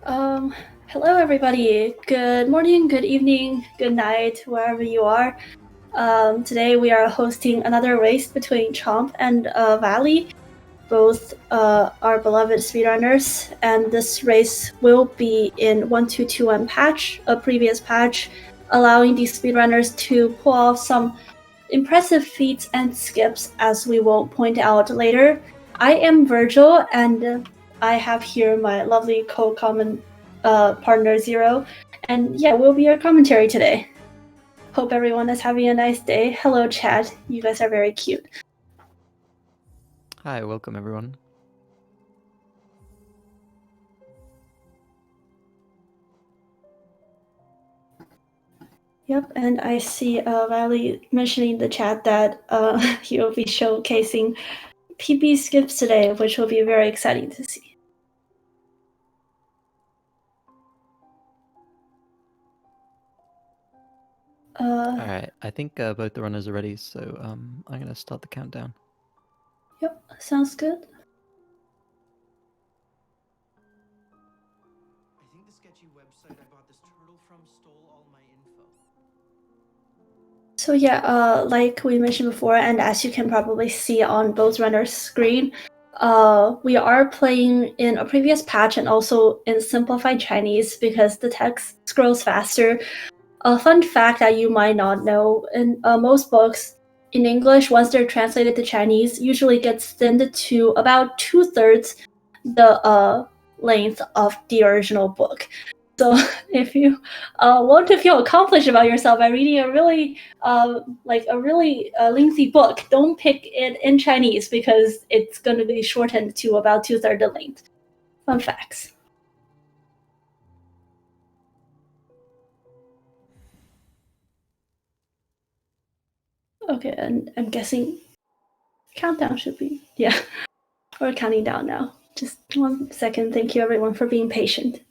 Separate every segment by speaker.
Speaker 1: Um, Hello everybody. Good morning, good evening, good night, wherever you are. Today we are hosting another race between Chomp and Valley, both our beloved speedrunners, and this race will be in 1221 patch, a previous patch, allowing these speedrunners to pull off some impressive feats and skips, as we will point out later. I am Virgil, and I have here my lovely co-common partner Zero, and yeah, we'll be your commentary today. Hope everyone is having a nice day. Hello, Chad. You guys are very cute.
Speaker 2: Hi, welcome everyone.
Speaker 1: Yep, and I see Riley mentioning in the chat that he will be showcasing PB skips today, which will be very exciting to see.
Speaker 2: Alright, I think both the runners are ready, so I'm going to start the countdown.
Speaker 1: Yep, sounds good.
Speaker 3: I think the sketchy website I bought this turtle from stole all my info.
Speaker 1: So yeah, like we mentioned before, and as you can probably see on both runners' screen, we are playing in a previous patch and also in simplified Chinese because the text scrolls faster. A fun fact that you might not know: in most books in English, once they're translated to Chinese, usually gets thinned to about 2/3 the length of the original book. So if you want to feel accomplished about yourself by reading a really lengthy book, don't pick it in Chinese because it's going to be shortened to about 2/3 the length. Fun facts. Okay, and I'm guessing countdown should be, yeah. We're counting down now. Just 1 second. Thank you everyone for being patient.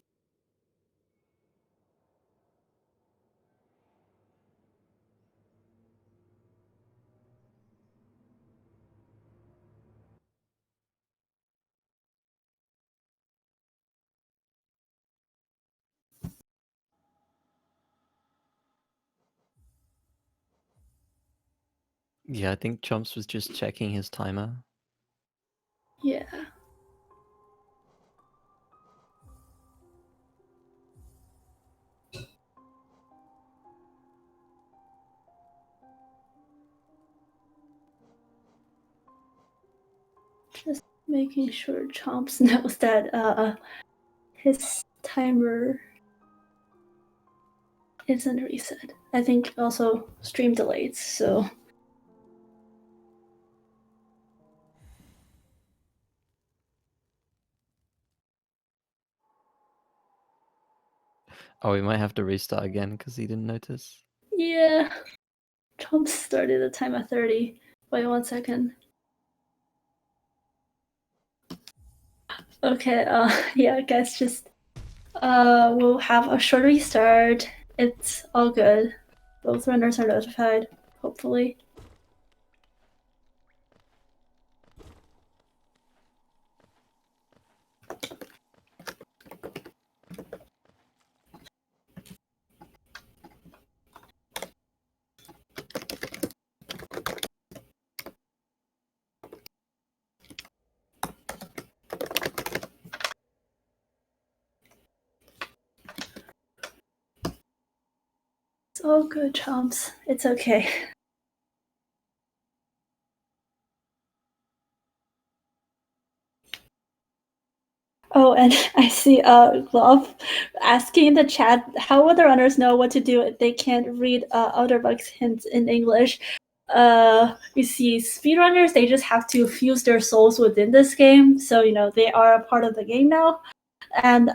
Speaker 2: Yeah, I think Chomps was just checking his timer.
Speaker 1: Yeah. Just making sure Chomps knows that his timer isn't reset. I think also stream delayed, so
Speaker 2: Oh, we might have to restart again because he didn't notice.
Speaker 1: yeah. Chomps started the time at 30. Wait 1 second. Okay, yeah, guys, just we'll have a short restart. It's all good. Both runners are notified, hopefully. It's all good, Chomps. It's okay. Oh, and I see Glove asking in the chat, how will the runners know what to do if they can't read Outerbuck's hints in English? You see, speedrunners, they just have to fuse their souls within this game, so you know they are a part of the game now, and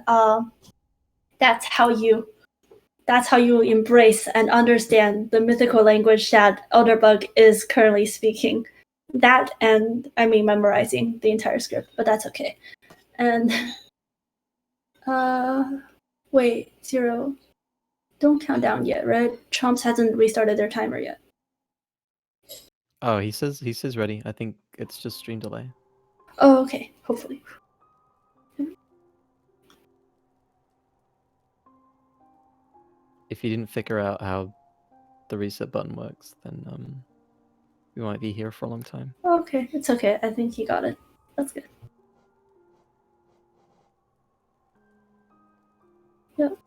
Speaker 1: that's how you embrace and understand the mythical language that Elderbug is currently speaking. That, and I mean memorizing the entire script, but that's okay. And wait, Zero, don't count down yet, right? Chomps hasn't restarted their timer yet.
Speaker 2: Oh, he says ready. I think it's just stream delay.
Speaker 1: Oh, okay. Hopefully.
Speaker 2: if you didn't figure out how the reset button works, then we might be here for a long time.
Speaker 1: Okay, it's okay. I think you got it. That's good. Yep,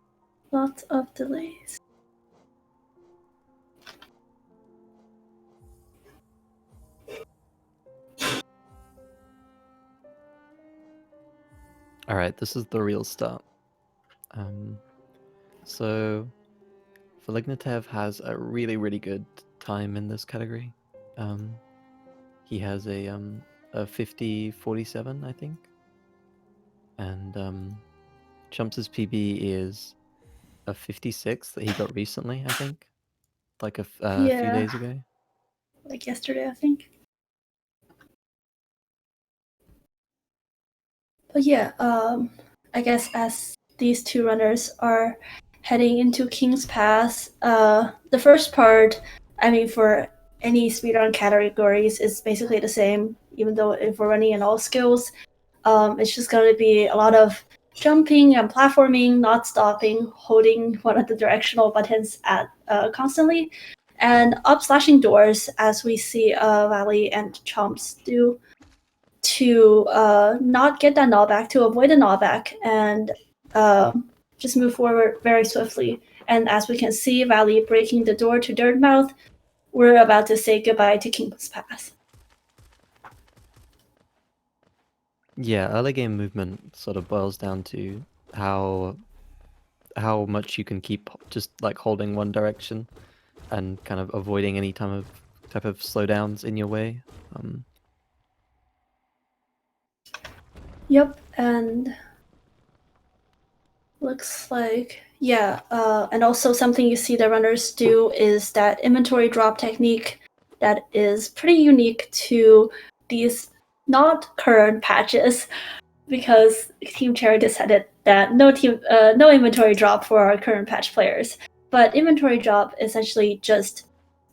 Speaker 1: lots of delays.
Speaker 2: All right, this is the real start. So Valignatv has a really, really good time in this category. He has a 50:47, I think, and Chomps' PB is a 56 that he got recently, I think, like a few days ago.
Speaker 1: Like yesterday, I think. But yeah, I guess as these two runners are heading into King's Pass, the first part, I mean, for any speedrun categories, is basically the same, even though if we're running in all skills, it's just going to be a lot of jumping and platforming, not stopping, holding one of the directional buttons at constantly, and up slashing doors, as we see Valley and Chomps do, to not get that knockback, to avoid the knockback, and just move forward very swiftly. And as we can see, Valley breaking the door to Dirtmouth, we're about to say goodbye to King's Pass.
Speaker 2: Yeah, early game movement sort of boils down to how much you can keep just like holding one direction and kind of avoiding any type of slowdowns in your way.
Speaker 1: Yep, and looks like, yeah, and also something you see the runners do is that inventory drop technique that is pretty unique to these not current patches, because Team Cherry decided that no inventory drop for our current patch players. But inventory drop essentially just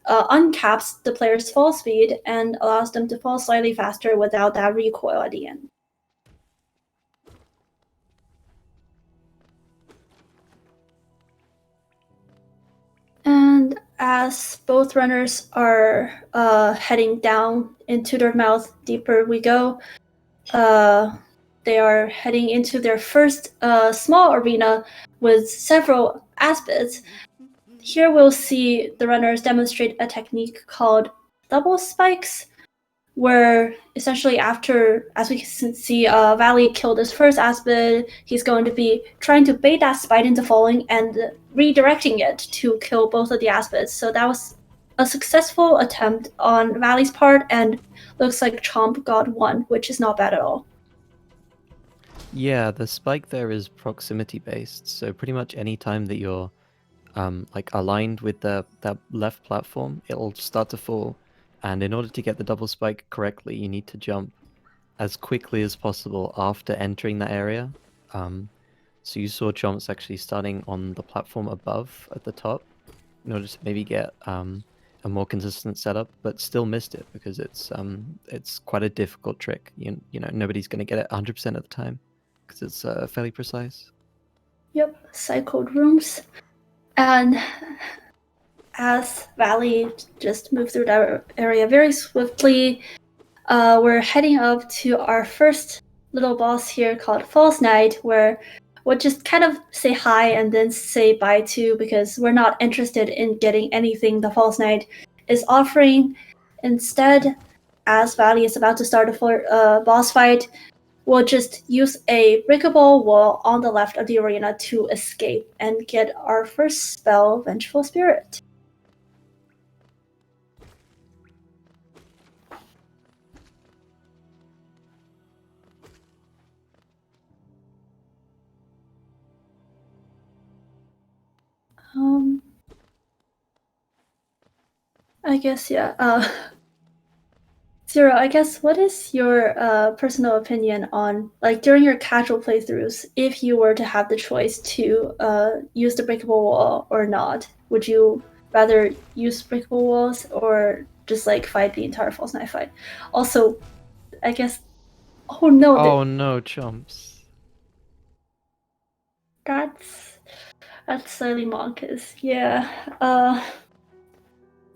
Speaker 1: uncaps the player's fall speed and allows them to fall slightly faster without that recoil at the end. And as both runners are heading down into their mouth, deeper we go, they are heading into their first small arena with several aspects. Here we'll see the runners demonstrate a technique called double spikes, where essentially after, as we can see, Valley killed his first aspid, he's going to be trying to bait that spite into falling and redirecting it to kill both of the aspids. So that was a successful attempt on Valley's part, and looks like Chomp got one, which is not bad at all.
Speaker 2: Yeah, the spike there is proximity based, so pretty much any time that you're like aligned with that left platform, it'll start to fall. And in order to get the double spike correctly, you need to jump as quickly as possible after entering that area. So you saw Chomps actually starting on the platform above at the top in order to maybe get a more consistent setup, but still missed it because it's quite a difficult trick. You know, nobody's going to get it 100% of the time because it's fairly precise.
Speaker 1: Yep, cycled rooms. And as Valley just moved through that area very swiftly, we're heading up to our first little boss here called False Knight, where we'll just kind of say hi and then say bye to, because we're not interested in getting anything the False Knight is offering. Instead, as Valley is about to start a boss fight, we'll just use a breakable wall on the left of the arena to escape and get our first spell, Vengeful Spirit. I guess, yeah. Zero, I guess, what is your personal opinion on, like, during your casual playthroughs, if you were to have the choice to use the breakable wall or not, would you rather use breakable walls or just, like, fight the entire False Knight fight? Also, I guess, oh no,
Speaker 2: Oh no, Chomps.
Speaker 1: that's... That's slightly monkus. Yeah.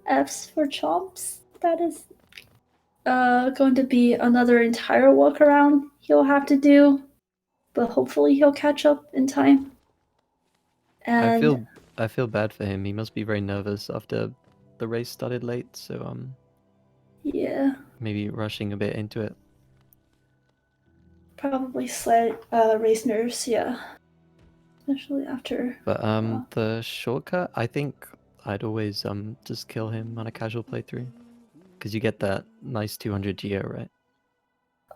Speaker 1: F's for Chomps. That is going to be another entire walk around he'll have to do, but hopefully he'll catch up in time. And
Speaker 2: I feel bad for him. He must be very nervous after the race started late, so
Speaker 1: yeah,
Speaker 2: maybe rushing a bit into it.
Speaker 1: probably slight race nerves. Yeah, especially after.
Speaker 2: But the shortcut, I think I'd always just kill him on a casual playthrough, because you get that nice 200 geo, right?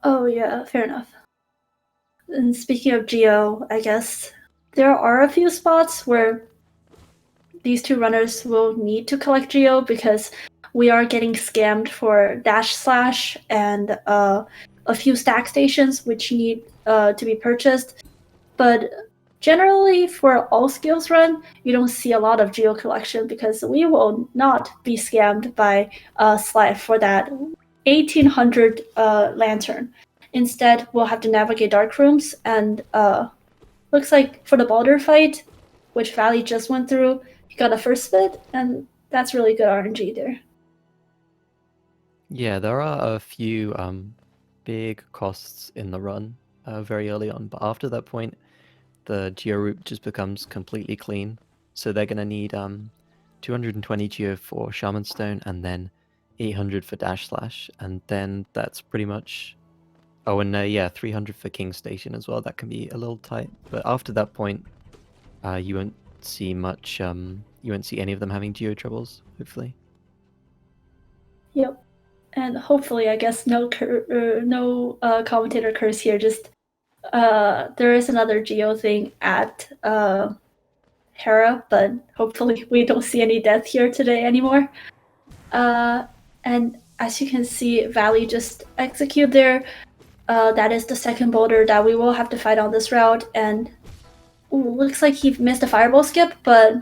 Speaker 1: Oh yeah, fair enough. And speaking of geo, I guess there are a few spots where these two runners will need to collect geo because we are getting scammed for dash slash and a few stack stations which need to be purchased. But generally, for all skills run, you don't see a lot of geo collection because we will not be scammed by Slife for that 1800 lantern. Instead, we'll have to navigate dark rooms, and looks like for the Baldur fight, which Valley just went through, he got a first bit, and that's really good RNG there.
Speaker 2: Yeah, there are a few big costs in the run very early on, but after that point, the geo route just becomes completely clean. So they're gonna need 220 geo for Shaman Stone and then 800 for Dash Slash, and then that's pretty much. Oh, and yeah, 300 for King Station as well. That can be a little tight, but after that point, you won't see much. You won't see any of them having geo troubles. Hopefully.
Speaker 1: Yep. And hopefully, I guess no commentator curse here. Just there is another geo thing at Hera, but hopefully we don't see any death here today anymore. And as you can see, Valley just execute there. That is the second boulder that we will have to fight on this route, and looks like he missed a fireball skip, but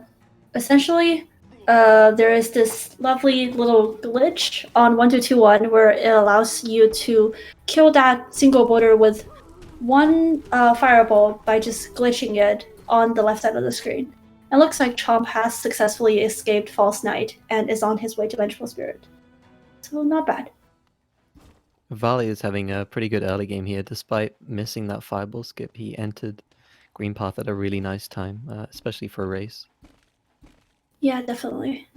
Speaker 1: essentially there is this lovely little glitch on 1221 where it allows you to kill that single boulder with one fireball by just glitching it on the left side of the screen. It looks like Chomp has successfully escaped False Knight and is on his way to Vengeful Spirit. So not bad.
Speaker 2: Valley is having a pretty good early game here, despite missing that fireball skip. He entered Green Path at a really nice time, especially for a race.
Speaker 1: Yeah, definitely.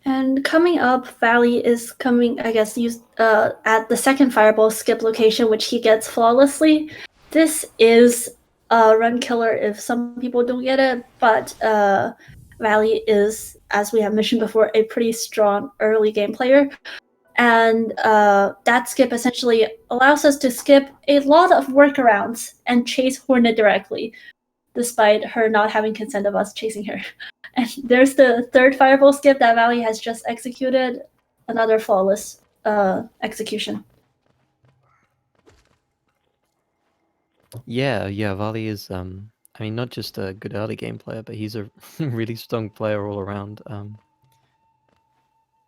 Speaker 1: And coming up, Valley is coming, I guess, used at the second fireball skip location, which he gets flawlessly. This is a run killer if some people don't get it, but Valley is, as we have mentioned before, a pretty strong early game player. And that skip essentially allows us to skip a lot of workarounds and chase Hornet directly, despite her not having consent of us chasing her. And there's the third fireball skip that Valley has just executed. Another flawless execution.
Speaker 2: Yeah, Valley is I mean, not just a good early game player, but he's a really strong player all around.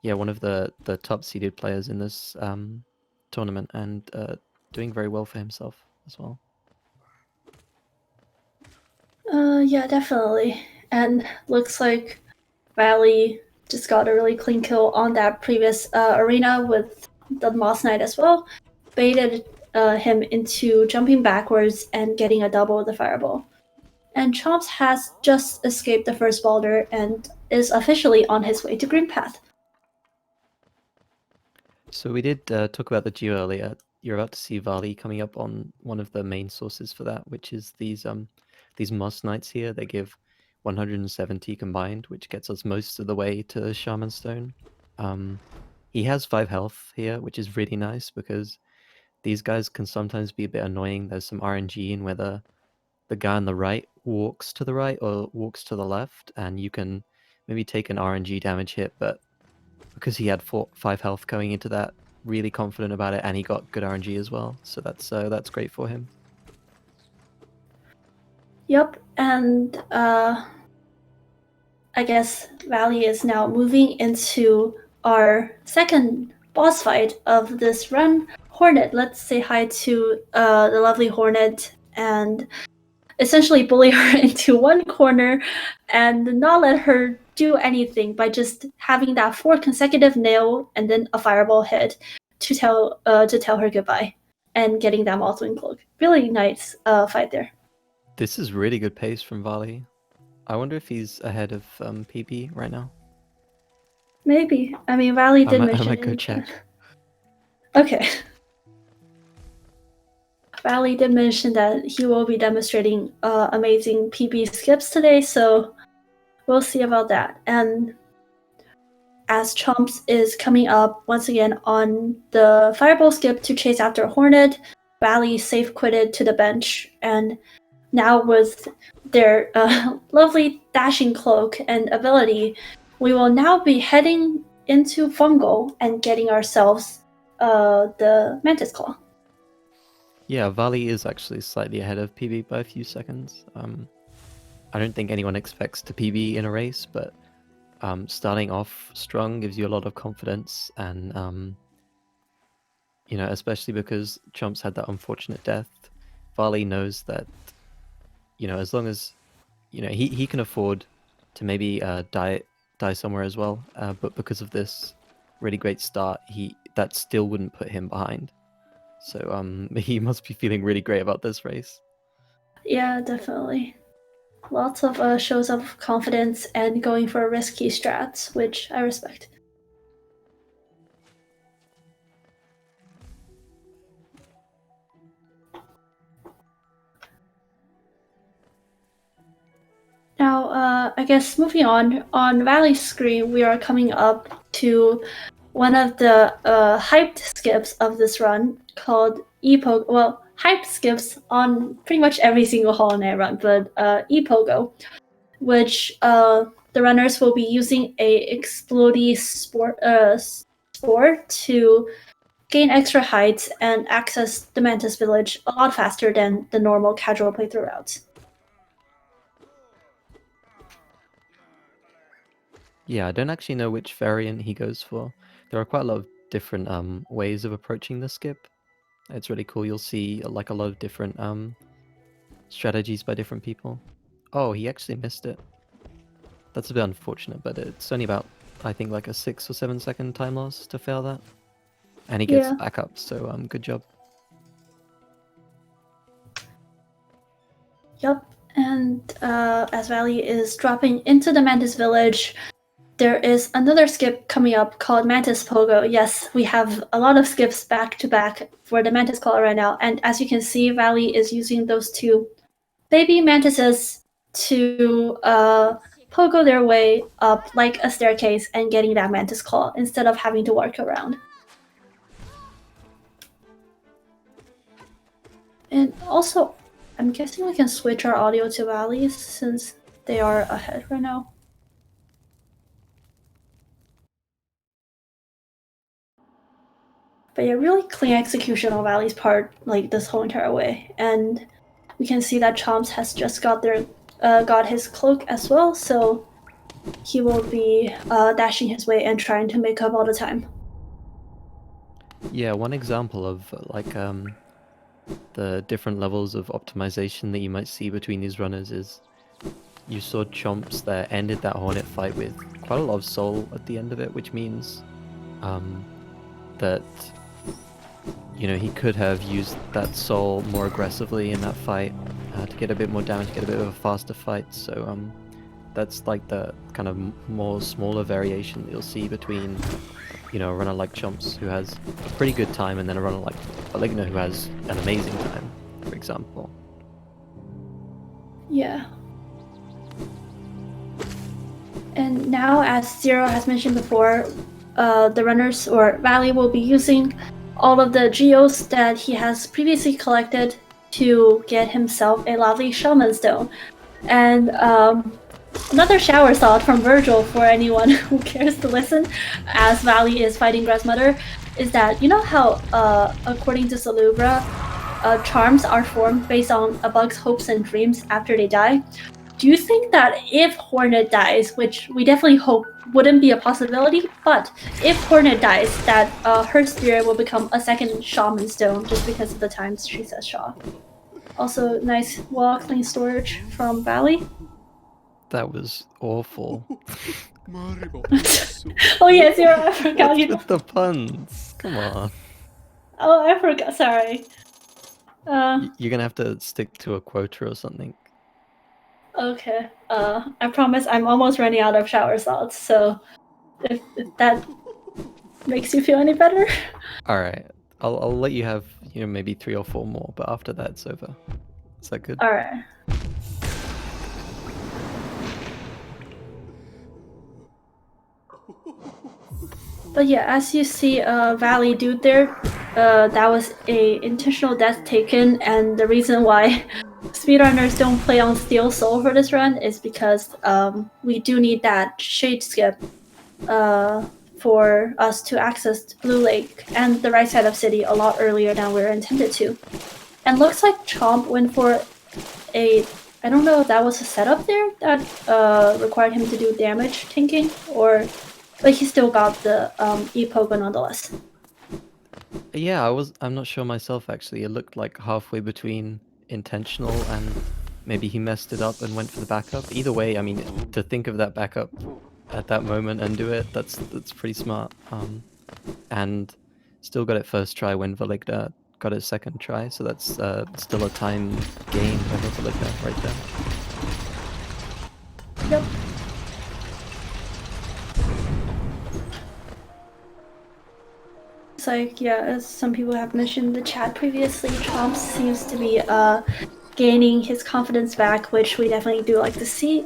Speaker 2: Yeah, one of the top seeded players in this tournament, and doing very well for himself as well.
Speaker 1: Yeah, definitely. And looks like Valley just got a really clean kill on that previous arena with the Moss Knight as well. Baited him into jumping backwards and getting a double with the fireball. And Chomps has just escaped the first boulder and is officially on his way to Green Path.
Speaker 2: So we did talk about the geo earlier. You're about to see Vali coming up on one of the main sources for that, which is these Moss Knights here. They give 170 combined, which gets us most of the way to Shaman Stone. He has 5 health here, which is really nice because these guys can sometimes be a bit annoying. There's some RNG in whether the guy on the right walks to the right or walks to the left, and you can maybe take an RNG damage hit, but because he had 5 health going into that, really confident about it, and he got good RNG as well, so that's great for him.
Speaker 1: Yep, and I guess Valley is now moving into our second boss fight of this run. Hornet, let's say hi to the lovely Hornet and essentially bully her into one corner and not let her do anything by just having that 4 consecutive nail and then a fireball hit to tell her goodbye and getting that Mothwing cloak. Really nice fight there.
Speaker 2: This is really good pace from Vali. I wonder if he's ahead of PB right now.
Speaker 1: Maybe. I mean, Valley did mention.
Speaker 2: I might go check.
Speaker 1: Okay. Valley did mention that he will be demonstrating amazing PB skips today, so we'll see about that. And as Chomps is coming up once again on the Fireball skip to chase after Hornet, Valley safe quitted to the bench, and now with their lovely dashing cloak and ability, we will now be heading into Fungal and getting ourselves the Mantis Claw.
Speaker 2: Yeah, Vali is actually slightly ahead of PB by a few seconds. I don't think anyone expects to PB in a race, but starting off strong gives you a lot of confidence, and you know, especially because Chomps had that unfortunate death. Vali knows that, you know, as long as, you know, he can afford to maybe die somewhere as well, but because of this really great start, that still wouldn't put him behind. So he must be feeling really great about this race.
Speaker 1: Yeah, definitely. Lots of shows of confidence and going for risky strats, which I respect. Now, I guess moving on Valley's screen, we are coming up to one of the hyped skips of this run called E-Pogo. Well, hyped skips on pretty much every single Hollow Knight run, but E-Pogo, which the runners will be using a explodey spore to gain extra height and access the Mantis Village a lot faster than the normal casual playthrough routes.
Speaker 2: Yeah, I don't actually know which variant he goes for. There are quite a lot of different ways of approaching the skip. It's really cool. You'll see like a lot of different strategies by different people. Oh, he actually missed it. That's a bit unfortunate, but it's only about, I think, like a 6 or 7 second time loss to fail that. And he gets back up, so good job.
Speaker 1: Yup, and as Valley is dropping into the Mantis Village, there is another skip coming up called Mantis Pogo. Yes, we have a lot of skips back to back for the Mantis Claw right now, and as you can see, Valley is using those 2 baby mantises to pogo their way up like a staircase and getting that Mantis Claw instead of having to work around. And also, I'm guessing we can switch our audio to Valley's since they are ahead right now. But yeah, really clean execution on Valley's part, like this whole entire way. And we can see that Chomps has just got his cloak as well, so he will be dashing his way and trying to make up all the time.
Speaker 2: Yeah, one example of like the different levels of optimization that you might see between these runners is you saw Chomps there ended that Hornet fight with quite a lot of soul at the end of it, which means that, you know, he could have used that soul more aggressively in that fight to get a bit more damage, get a bit of a faster fight. So that's like the kind of more smaller variation that you'll see between, you know, a runner like Chomps who has a pretty good time and then a runner like Valigna who has an amazing time, for example.
Speaker 1: Yeah. And now, as Zero has mentioned before, the runners or Valley will be using all of the geos that he has previously collected to get himself a lovely Shaman Stone. And another shower thought from Virgil for anyone who cares to listen as Valley is fighting Grasmother is that, you know how, according to Salubra, charms are formed based on a bug's hopes and dreams after they die? do you think that if Hornet dies, which we definitely hope wouldn't be a possibility, but if Hornet dies, that her spirit will become a second Shaman Stone just because of the times she says Shaw. Also, nice wall clean storage from Valley.
Speaker 2: That was awful.
Speaker 1: Oh yeah, Zero, I forgot
Speaker 2: What's
Speaker 1: you.
Speaker 2: with the puns? Come on.
Speaker 1: Oh, I forgot. Sorry.
Speaker 2: You're gonna have to stick to a quota or something.
Speaker 1: Okay. I promise I'm almost running out of shower thoughts, so if that makes you feel any better.
Speaker 2: All right, I'll let you have maybe 3 or 4 more, but after that it's over. Is that good?
Speaker 1: All right. But yeah, as you see, Valley dude there, that was a intentional death taken, and the reason why speedrunners don't play on Steel Soul for this run is because we do need that shade skip for us to access Blue Lake and the right side of city a lot earlier than we were intended to. And looks like Chomp went for I don't know if that was a setup there that required him to do damage tanking, but he still got the E-Pogo nonetheless.
Speaker 2: Yeah, I'm not sure myself actually. It looked like halfway between intentional and maybe he messed it up and went for the backup. Either way, I mean, to think of that backup at that moment and do it, that's pretty smart. And still got it first try when Valigna got it second try, so that's still a time gain over Valigna right there.
Speaker 1: Yep. It's like, yeah, as some people have mentioned in the chat previously, Chomps seems to be gaining his confidence back, which we definitely do like to see.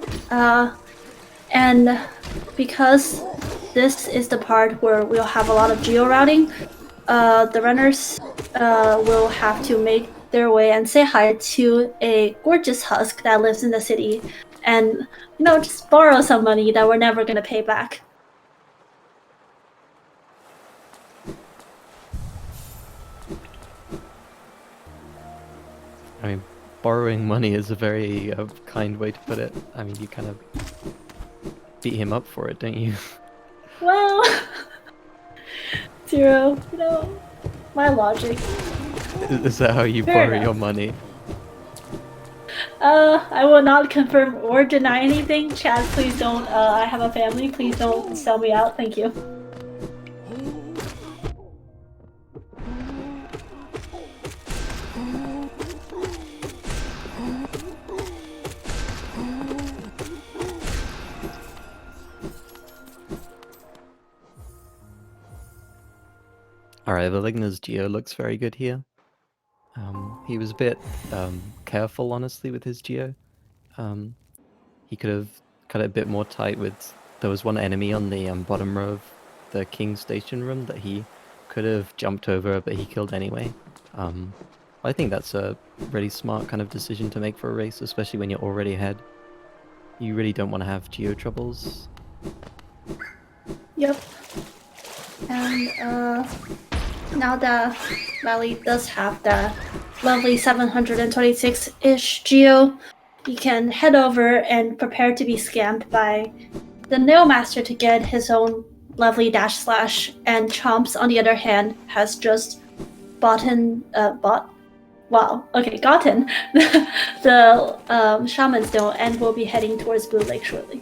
Speaker 1: And because this is the part where we'll have a lot of geo-routing, the runners will have to make their way and say hi to a gorgeous husk that lives in the city and, just borrow some money that we're never going to pay back.
Speaker 2: I mean, borrowing money is a very kind way to put it. I mean, you kind of beat him up for it, don't you?
Speaker 1: Well, Zero, my logic.
Speaker 2: Is that how you
Speaker 1: Fair
Speaker 2: borrow
Speaker 1: enough.
Speaker 2: your money?
Speaker 1: I will not confirm or deny anything. Chad, please don't. I have a family. Please don't sell me out. Thank you.
Speaker 2: Alright, Valigna's Geo looks very good here. He was a bit careful, honestly, with his Geo. He could have cut it a bit more tight with... There was one enemy on the bottom row of the King Station room that he could have jumped over, but he killed anyway. I think that's a really smart kind of decision to make for a race, especially when you're already ahead. You really don't want to have Geo troubles.
Speaker 1: Yep. And now that Valley does have that lovely 726-ish Geo, he can head over and prepare to be scammed by the Nail Master to get his own lovely dash slash, and Chomps, on the other hand, has just gotten the Shaman Stone and will be heading towards Blue Lake shortly.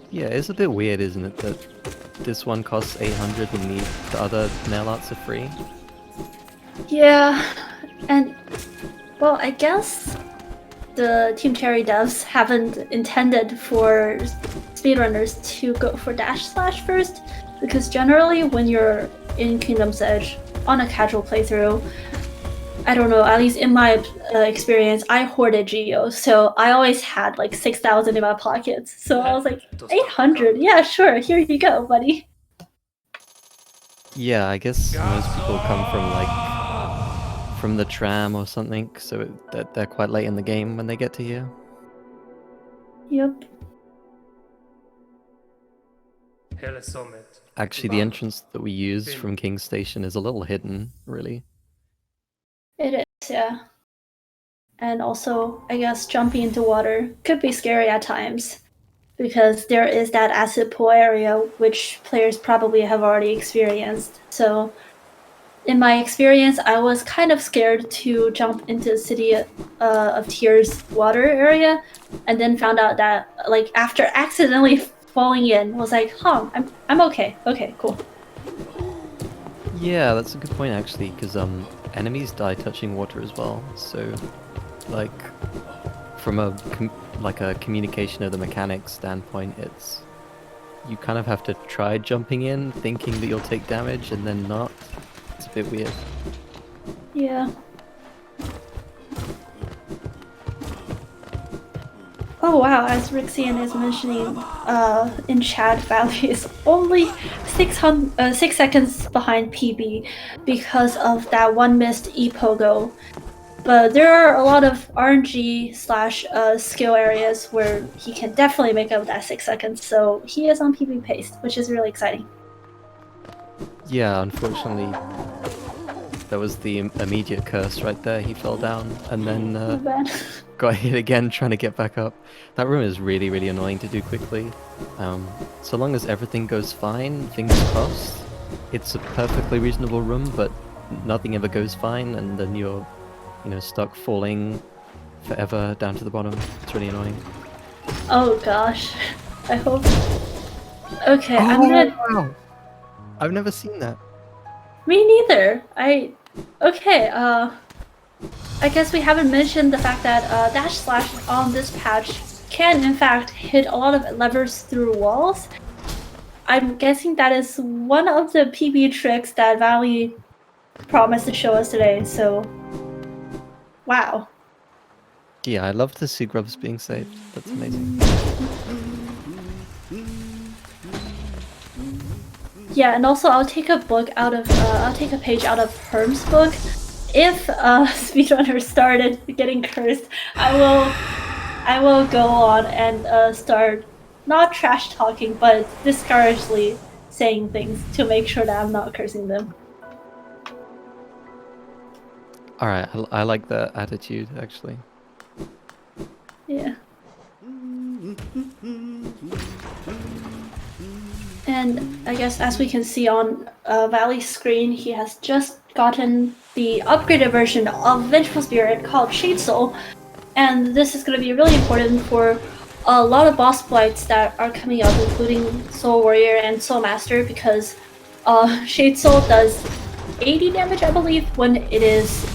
Speaker 2: Yeah, it's a bit weird, isn't it, that this one costs 800 and the other nail arts are free?
Speaker 1: Yeah, and well, I guess the Team Cherry devs haven't intended for speedrunners to go for dash slash first, because generally when you're in Kingdom's Edge on a casual playthrough, I don't know, at least in my experience, I hoarded Geo, so I always had like 6,000 in my pockets. So I was like, 800, yeah, sure, here you go, buddy.
Speaker 2: Yeah, I guess most people come from the tram or something, so that they're quite late in the game when they get to here.
Speaker 1: Yep.
Speaker 2: Actually, the entrance that we use from King Station is a little hidden, really.
Speaker 1: It is, yeah. And also, I guess jumping into water could be scary at times because there is that acid pool area which players probably have already experienced. So in my experience, I was kind of scared to jump into the City of Tears water area, and then found out that, like, after accidentally falling in, was like, huh, I'm okay. Okay, cool.
Speaker 2: Yeah, that's a good point actually, because enemies die touching water as well. So, like, from a communication of the mechanics standpoint, it's you kind of have to try jumping in, thinking that you'll take damage, and then not. It's a bit weird.
Speaker 1: Yeah. Oh wow, as Rixian is mentioning in chat, Valley is only 6 seconds behind PB because of that one missed E-Pogo. But there are a lot of RNG slash skill areas where he can definitely make up that 6 seconds, so he is on PB pace, which is really exciting.
Speaker 2: Yeah, unfortunately, there was the immediate curse right there. He fell down and then
Speaker 1: Not bad.
Speaker 2: got hit again trying to get back up. That room is really, really annoying to do quickly. So long as everything goes fine, fingers crossed, it's a perfectly reasonable room, but nothing ever goes fine, and then you're, stuck falling forever down to the bottom. It's really annoying.
Speaker 1: Oh gosh. I hope. Okay, I'm gonna.
Speaker 2: Wow! I've never seen that.
Speaker 1: Me neither. Okay, I guess we haven't mentioned the fact that dash slash on this patch can in fact hit a lot of levers through walls. I'm guessing that is one of the PB tricks that Valley promised to show us today, so wow.
Speaker 2: Yeah, I love to see grubs being saved. That's amazing.
Speaker 1: Yeah, and also I'll take a page out of Herm's book. If speedrunners started getting cursed, I will go on and start not trash talking, but discouragedly saying things to make sure that I'm not cursing them.
Speaker 2: Alright, I like that attitude, actually.
Speaker 1: Yeah. And I guess as we can see on Valley's screen, he has just gotten the upgraded version of Vengeful Spirit called Shade Soul, and this is going to be really important for a lot of boss fights that are coming up, including Soul Warrior and Soul Master, because Shade Soul does 80 damage, I believe, when it is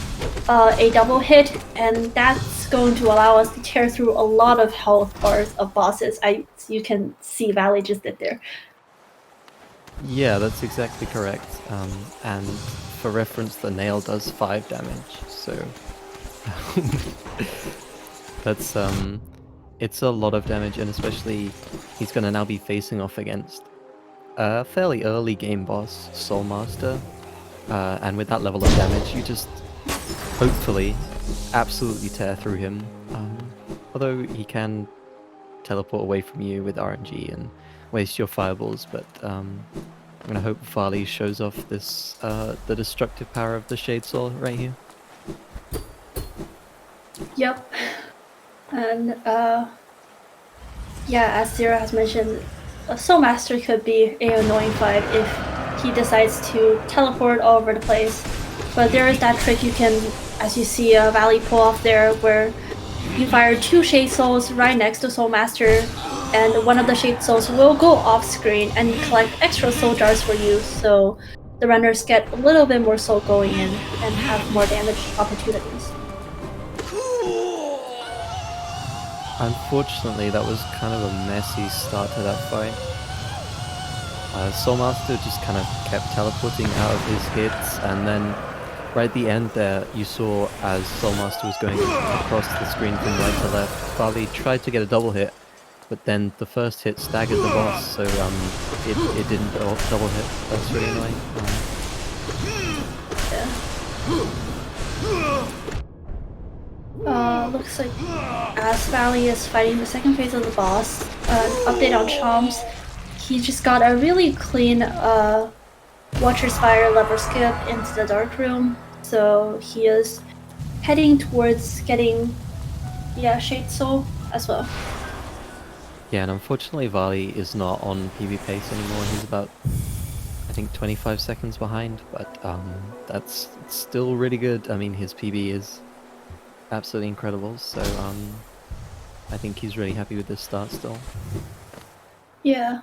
Speaker 1: a double hit, and that's going to allow us to tear through a lot of health bars of bosses. You can see Valley just did there.
Speaker 2: Yeah, that's exactly correct. And for reference, the nail does 5 damage, so that's it's a lot of damage, and especially he's gonna now be facing off against a fairly early game boss, Soul Master, and with that level of damage, you just hopefully absolutely tear through him. Although he can teleport away from you with RNG and waste your fireballs, but I'm gonna hope Farley shows off this the destructive power of the Shade Soul right here.
Speaker 1: Yep. And yeah, as Zero has mentioned, a Soul Master could be an annoying fight if he decides to teleport all over the place. But there is that trick you can, as you see Valley pull off there, where you fire 2 Shade Souls right next to Soul Master, and one of the Shade Souls will go off screen and collect extra soul jars for you, so the runners get a little bit more soul going in and have more damage opportunities.
Speaker 2: Unfortunately, that was kind of a messy start to that fight. Soul Master just kind of kept teleporting out of his hits, and then right at the end there, you saw as Soul Master was going across the screen from right to left, Farley tried to get a double hit, but then the first hit staggered the boss, so it didn't double hit. That's really annoying.
Speaker 1: Looks like as Valley is fighting the second phase of the boss, update on Chomps, he just got a really clean Watcher's Fire lever skip into the Dark Room, so he is heading towards getting Shade Soul as well.
Speaker 2: Yeah, and unfortunately Vali is not on PB pace anymore. He's about, I think, 25 seconds behind, but that's still really good. I mean, his PB is absolutely incredible, so I think he's really happy with this start still.
Speaker 1: Yeah.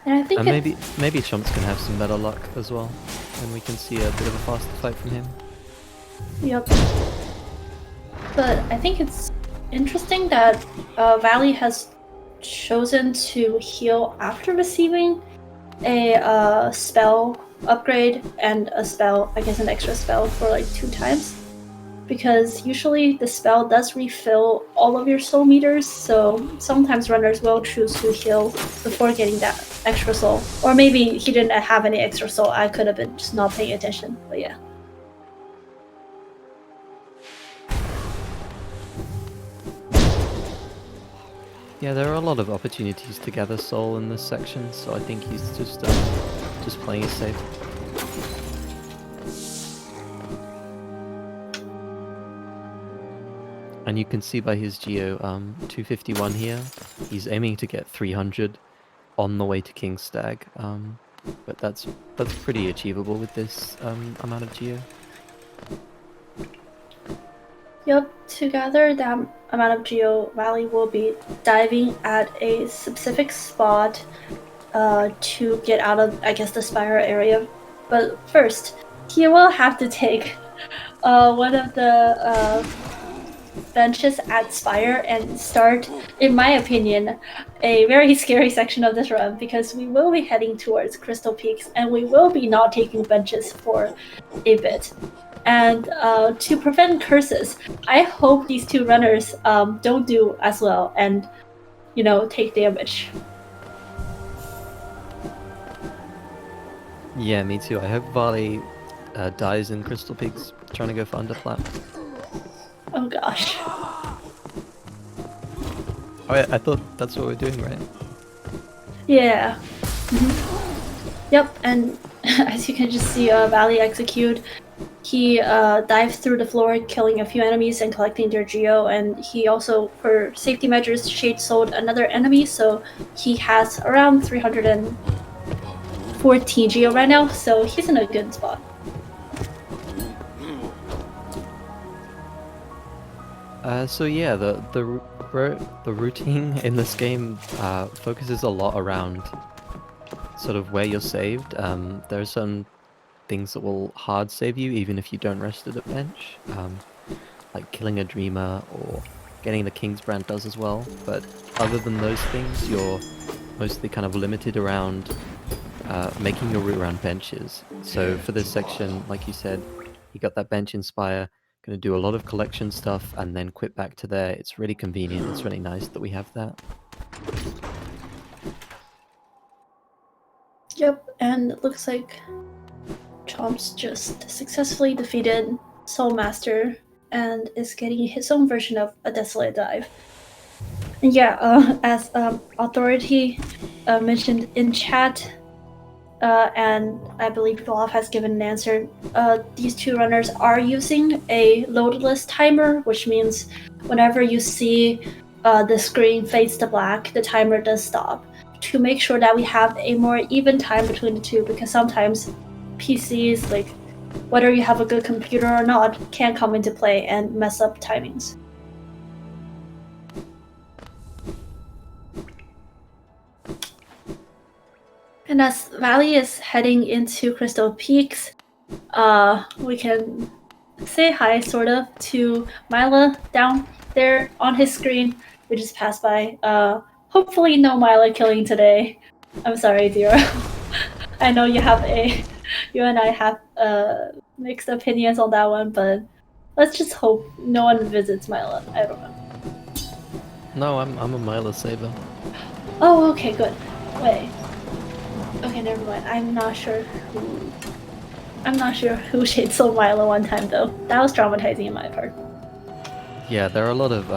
Speaker 1: And I think
Speaker 2: maybe Chomps can have some better luck as well, and we can see a bit of a faster fight from him.
Speaker 1: Yep. But I think it's interesting that Valley has chosen to heal after receiving a spell upgrade and a spell, I guess an extra spell for like 2 times. Because usually the spell does refill all of your soul meters, so sometimes runners will choose to heal before getting that extra soul. Or maybe he didn't have any extra soul, I could have been just not paying attention, but yeah.
Speaker 2: Yeah, there are a lot of opportunities to gather soul in this section, so I think he's just playing it safe. And you can see by his geo, 251 here, he's aiming to get 300 on the way to King Stag, but that's pretty achievable with this amount of geo.
Speaker 1: Yep, to gather that amount of geo, Valley will be diving at a specific spot to get out of, I guess, the spiral area. But first, he will have to take one of the benches at Spire and start, in my opinion, a very scary section of this run, because we will be heading towards Crystal Peaks and we will be not taking benches for a bit. And to prevent curses, I hope these 2 runners don't do as well and, take damage.
Speaker 2: Yeah, me too. I hope Vali dies in Crystal Peaks trying to go for underplat.
Speaker 1: Oh gosh.
Speaker 2: Oh, I thought that's what we're doing, right?
Speaker 1: Yeah. Yep, and as you can just see Valley execute, he dives through the floor, killing a few enemies and collecting their geo, and he also, for safety measures, shade sold another enemy, so he has around 314 geo right now, so he's in a good spot.
Speaker 2: So yeah, the routine in this game focuses a lot around sort of where you're saved. There are some things that will hard save you even if you don't rest at a bench, like killing a dreamer or getting the King's Brand does as well. But other than those things, you're mostly kind of limited around making your route around benches. So for this section, like you said, you got that bench Inspire. Going to do a lot of collection stuff and then quit back to there. It's really convenient. It's really nice that we have that.
Speaker 1: Yep, and it looks like Chomps just successfully defeated Soul Master and is getting his own version of a Desolate Dive. And yeah, as Authority mentioned in chat, and I believe Olaf has given an answer, these 2 runners are using a loadless timer, which means whenever you see the screen fades to black, the timer does stop, to make sure that we have a more even time between the 2, because sometimes PCs, like whether you have a good computer or not, can come into play and mess up timings. And as Valley is heading into Crystal Peaks, we can say hi, sort of, to Mila down there on his screen. We just passed by. Hopefully no Mila killing today. I'm sorry, Zero. I know you and I have mixed opinions on that one, but let's just hope no one visits Mila. I don't know.
Speaker 2: No, I'm a Mila saver.
Speaker 1: Oh, okay, good. Wait. Okay, never mind. I'm not sure who shade sold Milo one time though. That was traumatizing in my part.
Speaker 2: Yeah, there are a lot of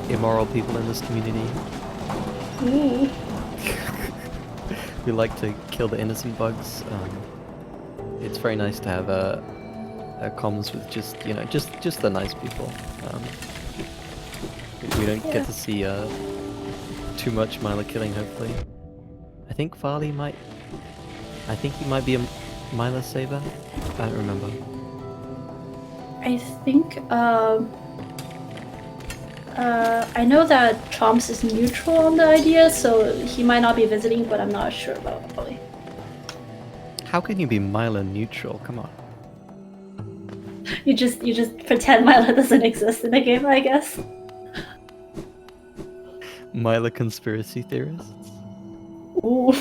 Speaker 2: immoral people in this community.
Speaker 1: Ooh.
Speaker 2: We like to kill the innocent bugs. It's very nice to have comms with just just the nice people. We don't get to see too much Mila killing. Hopefully, I think Farley might. I think he might be a Mila saver. I don't remember.
Speaker 1: I think I know that Chomps is neutral on the idea, so he might not be visiting, but I'm not sure about Farley.
Speaker 2: How can you be Mila neutral? Come on.
Speaker 1: You just pretend Mila doesn't exist in the game, I guess.
Speaker 2: Mila conspiracy theorists.
Speaker 1: Ooh.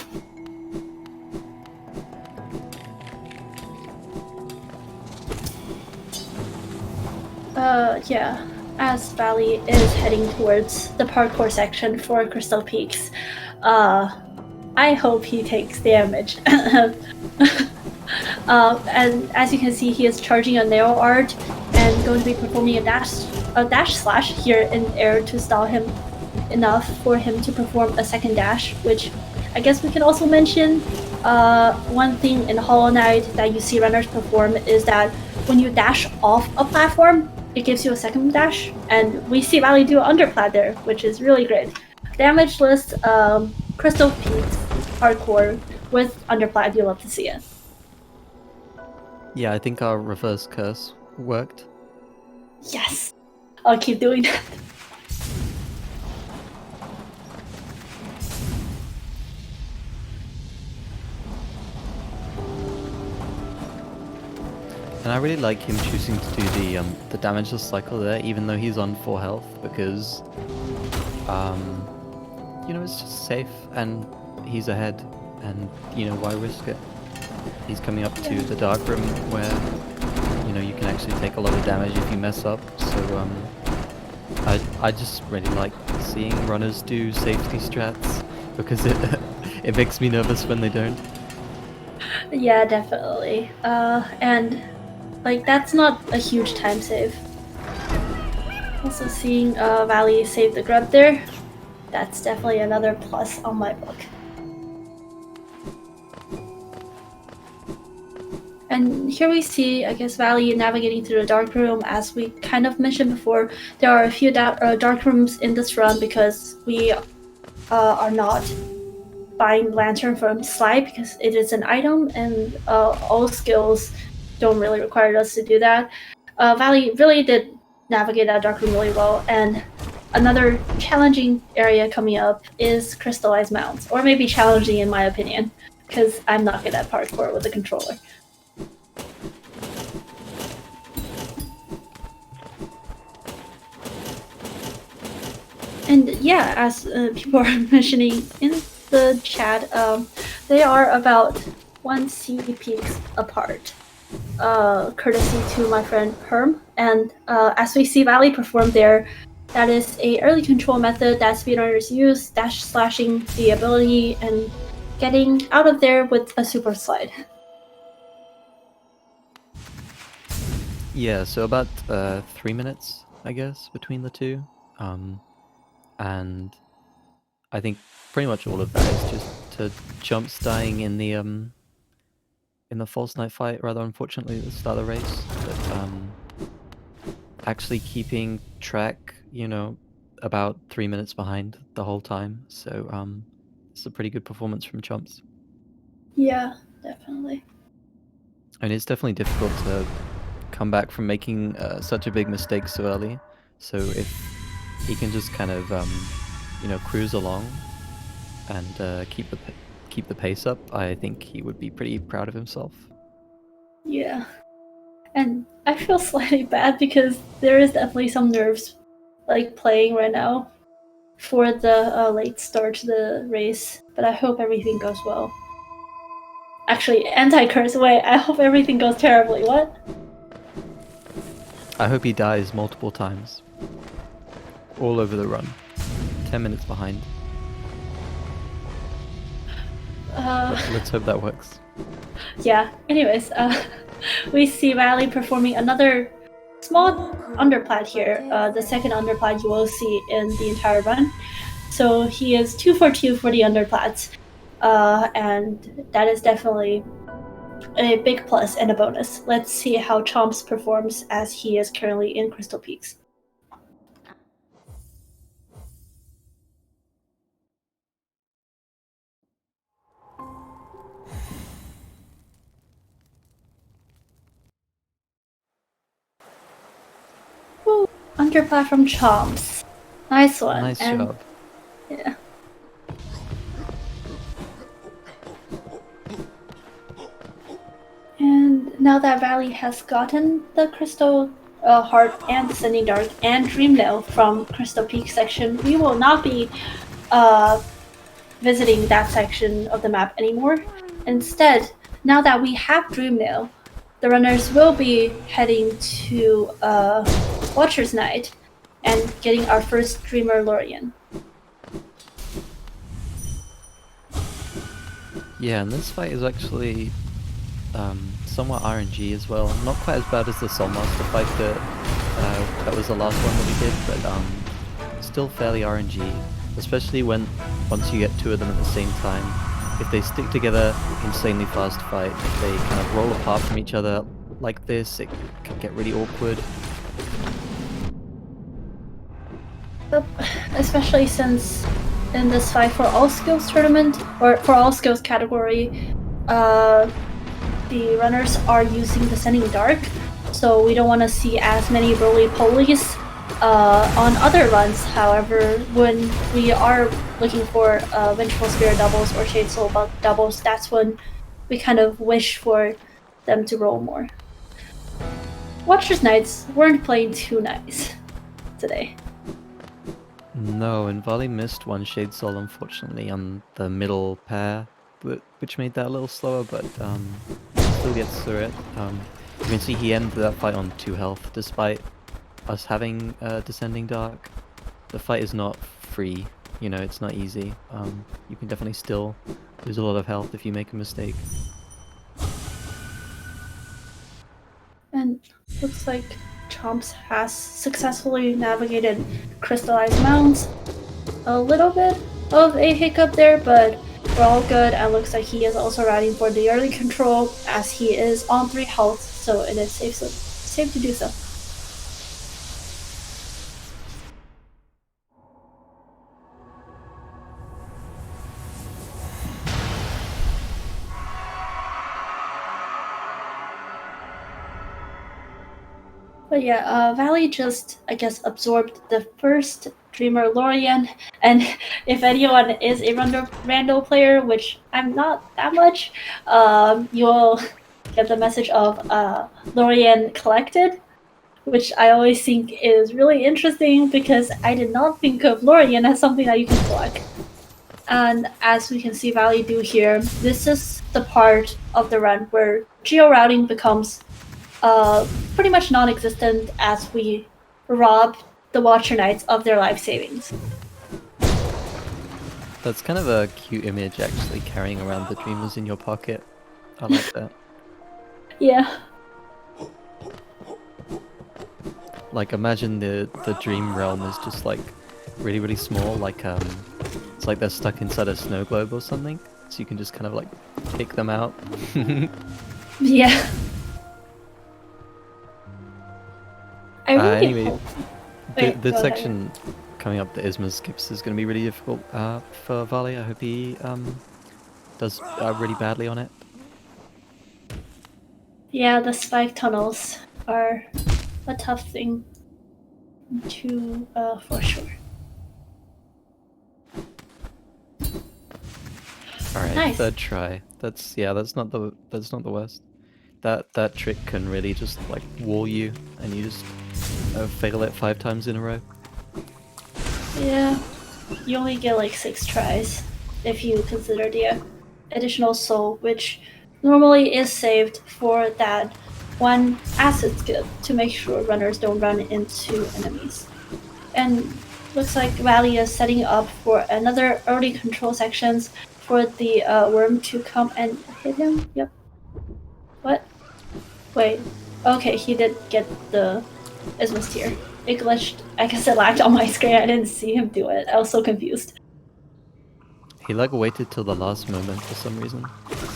Speaker 1: Yeah. As Valley is heading towards the parkour section for Crystal Peaks, I hope he takes damage. And as you can see, he is charging a nail art and going to be performing a dash slash here in air to stall him enough for him to perform a second dash, which I guess we can also mention. One thing in Hollow Knight that you see runners perform is that when you dash off a platform, it gives you a second dash, and we see Valley do an underplat there, which is really great. Damage list, Crystal Peaks hardcore with underplat, you'll love to see it.
Speaker 2: Yeah, I think our reverse curse worked.
Speaker 1: Yes, I'll keep doing that.
Speaker 2: And I really like him choosing to do the damageless cycle there, even though he's on 4 health, because it's just safe and he's ahead, and why risk it? He's coming up to the dark room where you can actually take a lot of damage if you mess up. So I just really like seeing runners do safety strats, because it makes me nervous when they don't.
Speaker 1: Yeah, definitely. And like that's not a huge time save. Also seeing Valley save the grub there, that's definitely another plus on my book. And here we see, I guess, Valley navigating through the dark room. As we kind of mentioned before, there are a few dark rooms in this run because we are not buying Lantern from Slide because it is an item, and all skills don't really require us to do that. Valley really did navigate that dark room really well, and another challenging area coming up is crystallized mounts, or maybe challenging in my opinion, because I'm not good at parkour with the controller. And yeah, as people are mentioning in the chat, they are about 1 CPX apart, courtesy to my friend Herm. And as we see Valley perform there, that is a early control method that speedrunners use, dash slashing the ability and getting out of there with a super slide.
Speaker 2: Yeah, so about 3 minutes, I guess, between the two. And I think pretty much all of that is just to Chomps dying in the false knight fight, rather unfortunately at the start of the race. But actually keeping track, about 3 minutes behind the whole time. So it's a pretty good performance from Chomps.
Speaker 1: Yeah, definitely.
Speaker 2: And it's definitely difficult to come back from making such a big mistake so early. So if he can just kind of cruise along and keep the pace up, I think he would be pretty proud of himself.
Speaker 1: Yeah. And I feel slightly bad because there is definitely some nerves playing right now for the late start to the race, but I hope everything goes well. Actually, anti-curse, wait, I hope everything goes terribly. What?
Speaker 2: I hope he dies multiple times. All over the run. 10 minutes behind. Let's hope that works.
Speaker 1: Yeah, anyways, we see Valley performing another small underplat here, the second underplat you will see in the entire run. So he is 2 for 2 for the underplats. and that is definitely a big plus and a bonus. Let's see how Chomps performs as he is currently in Crystal Peaks. Ooh, under platform Chomps. Nice one.
Speaker 2: Nice job.
Speaker 1: Yeah. And now that Valley has gotten the Crystal Heart and Descending Dark and Dream Nail from Crystal Peak section, we will not be visiting that section of the map anymore. Instead, now that we have Dream Nail, the runners will be heading to Watcher's Night and getting our first Dreamer Lorien.
Speaker 2: Yeah, and this fight is actually somewhat RNG as well. Not quite as bad as the Soulmaster fight that was the last one that we did, but still fairly RNG. Especially once you get two of them at the same time. If they stick together, insanely fast fight. If they kind of roll apart from each other like this, it can get really awkward.
Speaker 1: Especially since in this fight for all skills tournament, or for all skills category, the runners are using Descending Dark, so we don't want to see as many roly-polies on other runs. However, when we are looking for Vengeful Spirit doubles or Shade Soul doubles, that's when we kind of wish for them to roll more. Watcher's Knights weren't playing too nice today.
Speaker 2: No, and Volley missed one Shade Soul unfortunately on the middle pair, which made that a little slower, but still gets through it. You can see he ended that fight on 2 health, despite us having Descending Dark. The fight is not free, you know, it's not easy. You can definitely still lose a lot of health if you make a mistake.
Speaker 1: And looks like Chomps has successfully navigated Crystallized Mounds. A little bit of a hiccup there, but we're all good, and looks like he is also riding for the early control as he is on 3 health, so it is safe to do so. But yeah, Valley just, I guess, absorbed the first Dreamer Lorien, and if anyone is a Randall player, which I'm not that much, you'll get the message of Lorien collected, which I always think is really interesting because I did not think of Lorien as something that you can collect. And as we can see Valley do here, this is the part of the run where geo-routing becomes pretty much non-existent as we rob the Watcher Knights of their life savings.
Speaker 2: That's kind of a cute image, actually, carrying around the Dreamers in your pocket. I like that.
Speaker 1: Yeah.
Speaker 2: Like, imagine the Dream Realm is just like really, really small, like it's like they're stuck inside a snow globe or something, so you can just kind of like pick them out.
Speaker 1: Yeah. I really
Speaker 2: anyway,
Speaker 1: Wait,
Speaker 2: this
Speaker 1: go
Speaker 2: section coming up that Isma skips is going to be really difficult for Vali. I hope he does really badly on it.
Speaker 1: Yeah, the spike tunnels are a tough thing to for sure.
Speaker 2: All right,
Speaker 1: Nice.
Speaker 2: third try. That's not the worst. That trick can really just like wall you, and you just fail it 5 times in a row.
Speaker 1: Yeah, you only get like 6 tries if you consider the additional soul, which normally is saved for that one acid skill to make sure runners don't run into enemies. And looks like Valley is setting up for another early control sections for the worm to come and hit him. Yep. What? Wait. Okay, he did get the Ismus tier. It glitched. I guess it lagged on my screen. I didn't see him do it. I was so confused.
Speaker 2: He like waited till the last moment for some reason.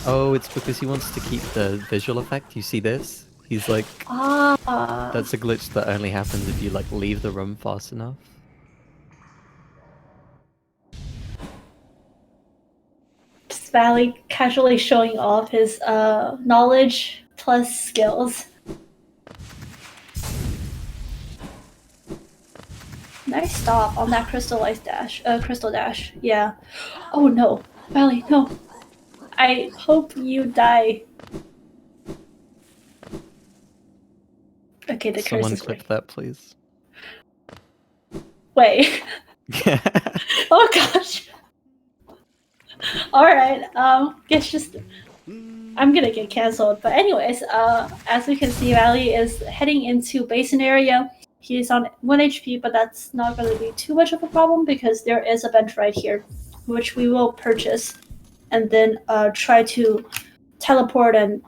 Speaker 2: Oh, it's because he wants to keep the visual effect. You see this? He's like,
Speaker 1: Ah.
Speaker 2: that's a glitch that only happens if you like leave the room fast enough.
Speaker 1: Valley casually showing off his knowledge plus skills. Nice stop on that crystal dash. Yeah. Oh no, Valley, no. I hope you die. Okay, the
Speaker 2: Someone
Speaker 1: curse is
Speaker 2: clip
Speaker 1: working.
Speaker 2: that, please.
Speaker 1: Wait. Oh gosh. All right. Guess just I'm gonna get canceled. But anyways, as we can see, Valley is heading into basin area. He's on 1 HP, but that's not going to be too much of a problem because there is a bench right here, which we will purchase, and then try to teleport and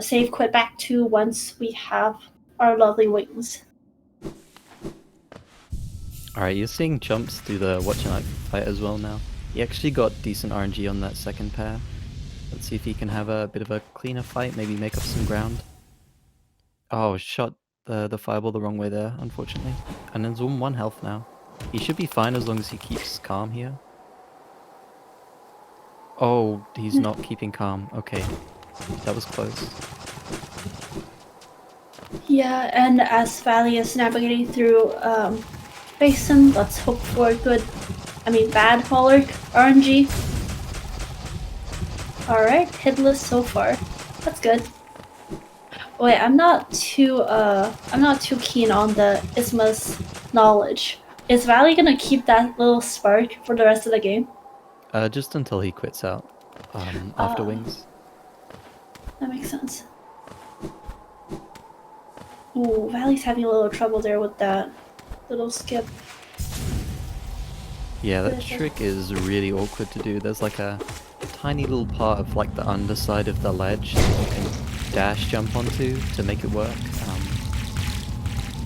Speaker 1: save quit back to once we have our lovely wings.
Speaker 2: Alright, you're seeing Chomps do the watch and fight as well now. He actually got decent RNG on that second pair. Let's see if he can have a bit of a cleaner fight, maybe make up some ground. Oh, shot the fireball the wrong way there, unfortunately. And then Zoom 1 health now. He should be fine as long as he keeps calm here. Oh, he's not keeping calm. Okay, that was close.
Speaker 1: Yeah, and as Valley is navigating through basin, let's hope for bad Pollock RNG. Alright, hitless so far. That's good. Wait, I'm not too keen on the Isma's knowledge. Is Valley gonna keep that little spark for the rest of the game?
Speaker 2: Just until he quits out. After wings.
Speaker 1: That makes sense. Ooh, Valley's having a little trouble there with that little skip.
Speaker 2: Yeah, that trick is really awkward to do. There's like a tiny little part of like the underside of the ledge that you can dash jump onto to make it work.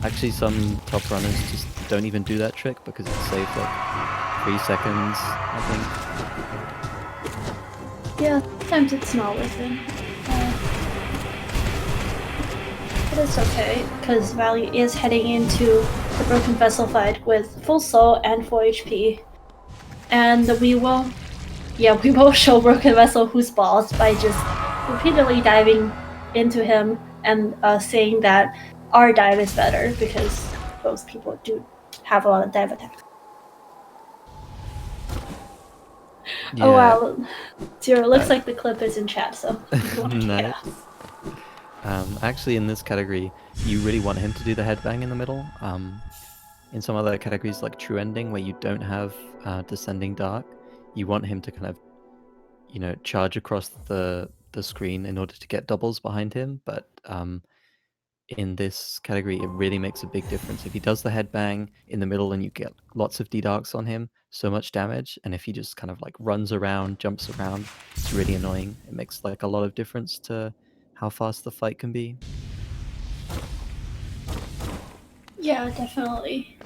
Speaker 2: Actually, some top runners just don't even do that trick because it saves like 3 seconds, I think.
Speaker 1: Yeah, sometimes it's not worth it. But it's okay, because Valley is heading into the Broken Vessel fight with full soul and 4 HP. And we will show Broken Vessel who's boss by just repeatedly diving into him and saying that our dive is better because those people do have a lot of dive attack.
Speaker 2: Yeah.
Speaker 1: Oh wow, Zero, looks like the clip is in chat, so
Speaker 2: nice. Actually, in this category, you really want him to do the headbang in the middle. In some other categories like True Ending, where you don't have Descending Dark, you want him to kind of, charge across the screen in order to get doubles behind him. But in this category, it really makes a big difference. If he does the headbang in the middle and you get lots of D-Darks on him, so much damage. And if he just kind of like runs around, jumps around, it's really annoying. It makes like a lot of difference to how fast the fight can be.
Speaker 1: Yeah, definitely.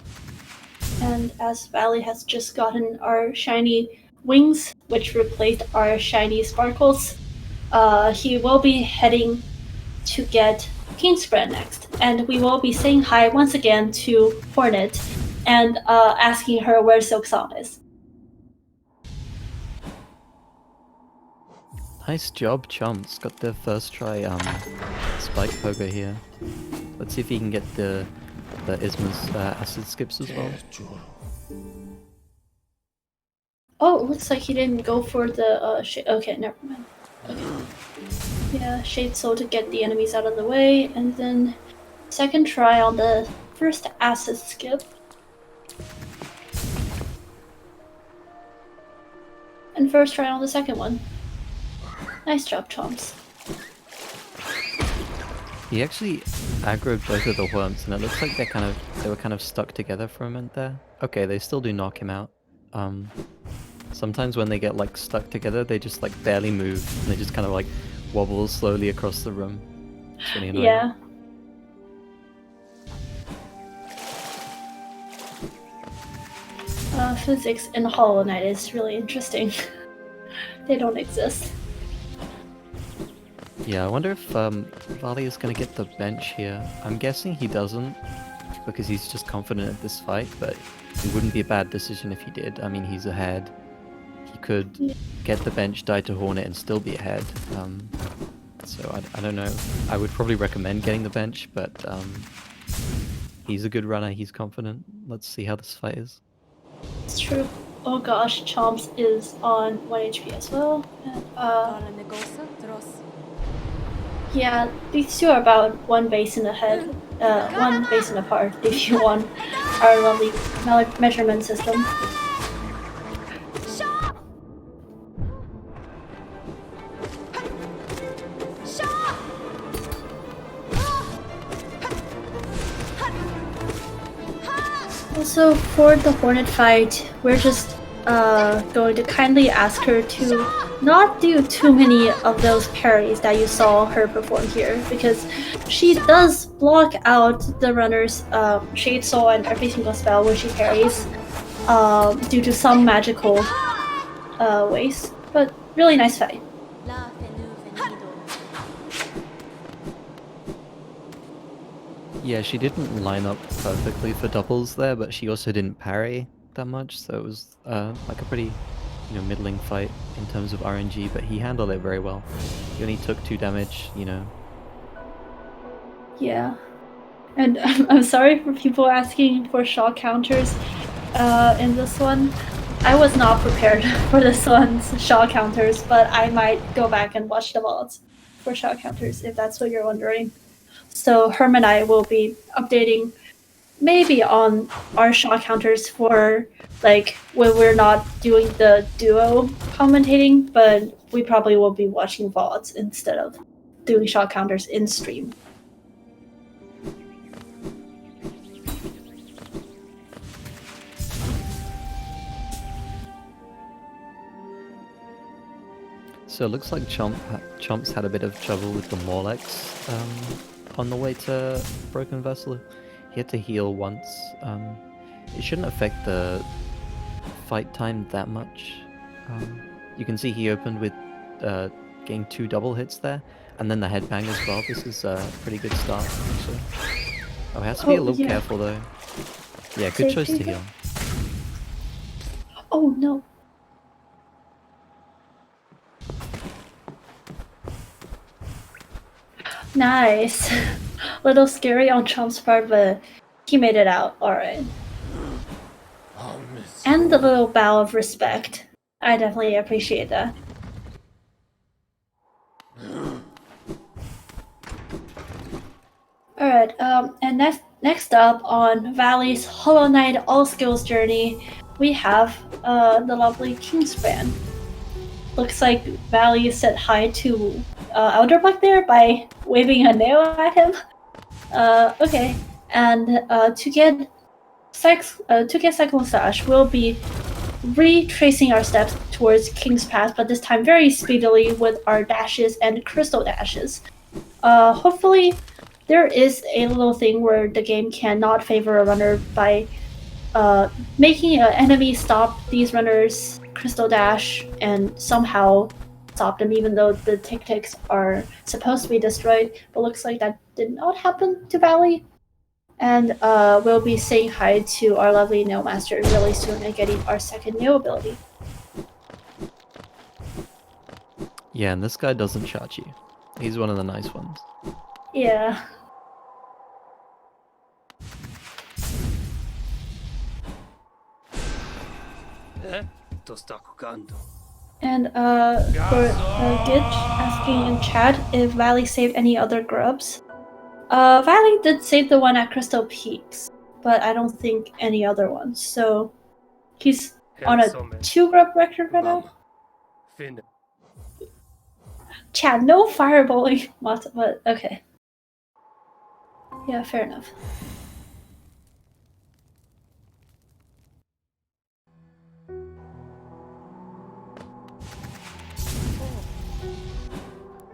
Speaker 1: And as Valley has just gotten our shiny wings, which replaced our shiny sparkles, he will be heading to get King Spread next. And we will be saying hi once again to Hornet and asking her where Silk Song is.
Speaker 2: Nice job, Chomps. Got the first try spike pogo here. Let's see if he can get the Isma's acid skips as well.
Speaker 1: Oh, it looks like he didn't go for the shade. Okay, never mind. Okay. Yeah, Shade Soul to get the enemies out of the way, and then second try on the first acid skip. And first try on the second one. Nice job, Chomps.
Speaker 2: He actually aggroed both of the worms, and it looks like they were kind of stuck together for a minute there. Okay, they still do knock him out. Sometimes when they get like stuck together, they just like barely move, and they just kind of like wobble slowly across the room. It's really annoying.
Speaker 1: Yeah. Physics in Hollow Knight is really interesting. They don't exist.
Speaker 2: Yeah, I wonder if Vali is gonna get the bench here. I'm guessing he doesn't, because he's just confident at this fight, but it wouldn't be a bad decision if he did. I mean, he's ahead. He could get the bench, die to Hornet, and still be ahead. So I don't know. I would probably recommend getting the bench, but he's a good runner. He's confident. Let's see how this fight is.
Speaker 1: It's true. Oh gosh, Chomps is on 1 HP as well. And, yeah, these two are about one basin ahead, one basin apart, if you want our lovely measurement system. Also, for the Hornet fight, we're just going to kindly ask her to not do too many of those parries that you saw her perform here, because she does block out the runner's Shade Soul and every single spell when she parries due to some magical ways. But really nice fight.
Speaker 2: Yeah, she didn't line up perfectly for doubles there, but she also didn't parry that much, so it was like a pretty, middling fight in terms of RNG, but he handled it very well. He only took 2 damage,
Speaker 1: Yeah. And I'm sorry for people asking for shock counters in this one. I was not prepared for this one's shock counters, but I might go back and watch the VODs for shock counters if that's what you're wondering. So Herm and I will be updating maybe on our shock counters for like when we're not doing the duo commentating, but we probably will be watching VODs instead of doing shock counters in stream.
Speaker 2: So it looks like Chomps had a bit of trouble with the Morlex on the way to Broken Vessel. He had to heal once. It shouldn't affect the fight time that much. You can see he opened with getting 2 double hits there, and then the headbang as well. This is a pretty good start, actually. Oh, he has to be a little careful though. Yeah, good choice to heal.
Speaker 1: Oh no. Nice. Little scary on Chomp's part, but he made it out alright. And the little bow of respect. I definitely appreciate that. Alright, and next up on Valley's Hollow Knight All Skills journey, we have the lovely Kingspan. Looks like Valley said hi to Elderblock there by waving a nail at him. Okay, and to get Cycle Slash, we'll be retracing our steps towards King's Pass, but this time very speedily with our dashes and crystal dashes. Hopefully, there is a little thing where the game cannot favor a runner by making an enemy stop these runners' crystal dash and somehow stop them, even though the ticks are supposed to be destroyed. But looks like that did not happen to Valley. And we'll be saying hi to our lovely Nail Master really soon and getting our second nail ability.
Speaker 2: Yeah, and this guy doesn't charge you. He's one of the nice ones.
Speaker 1: Yeah. And for Gitch asking in chat if Valley saved any other grubs. Valley did save the one at Crystal Peaks, but I don't think any other ones. So he's on a 2 grub record right now. Chat, no fireballing, but okay. Yeah, fair enough.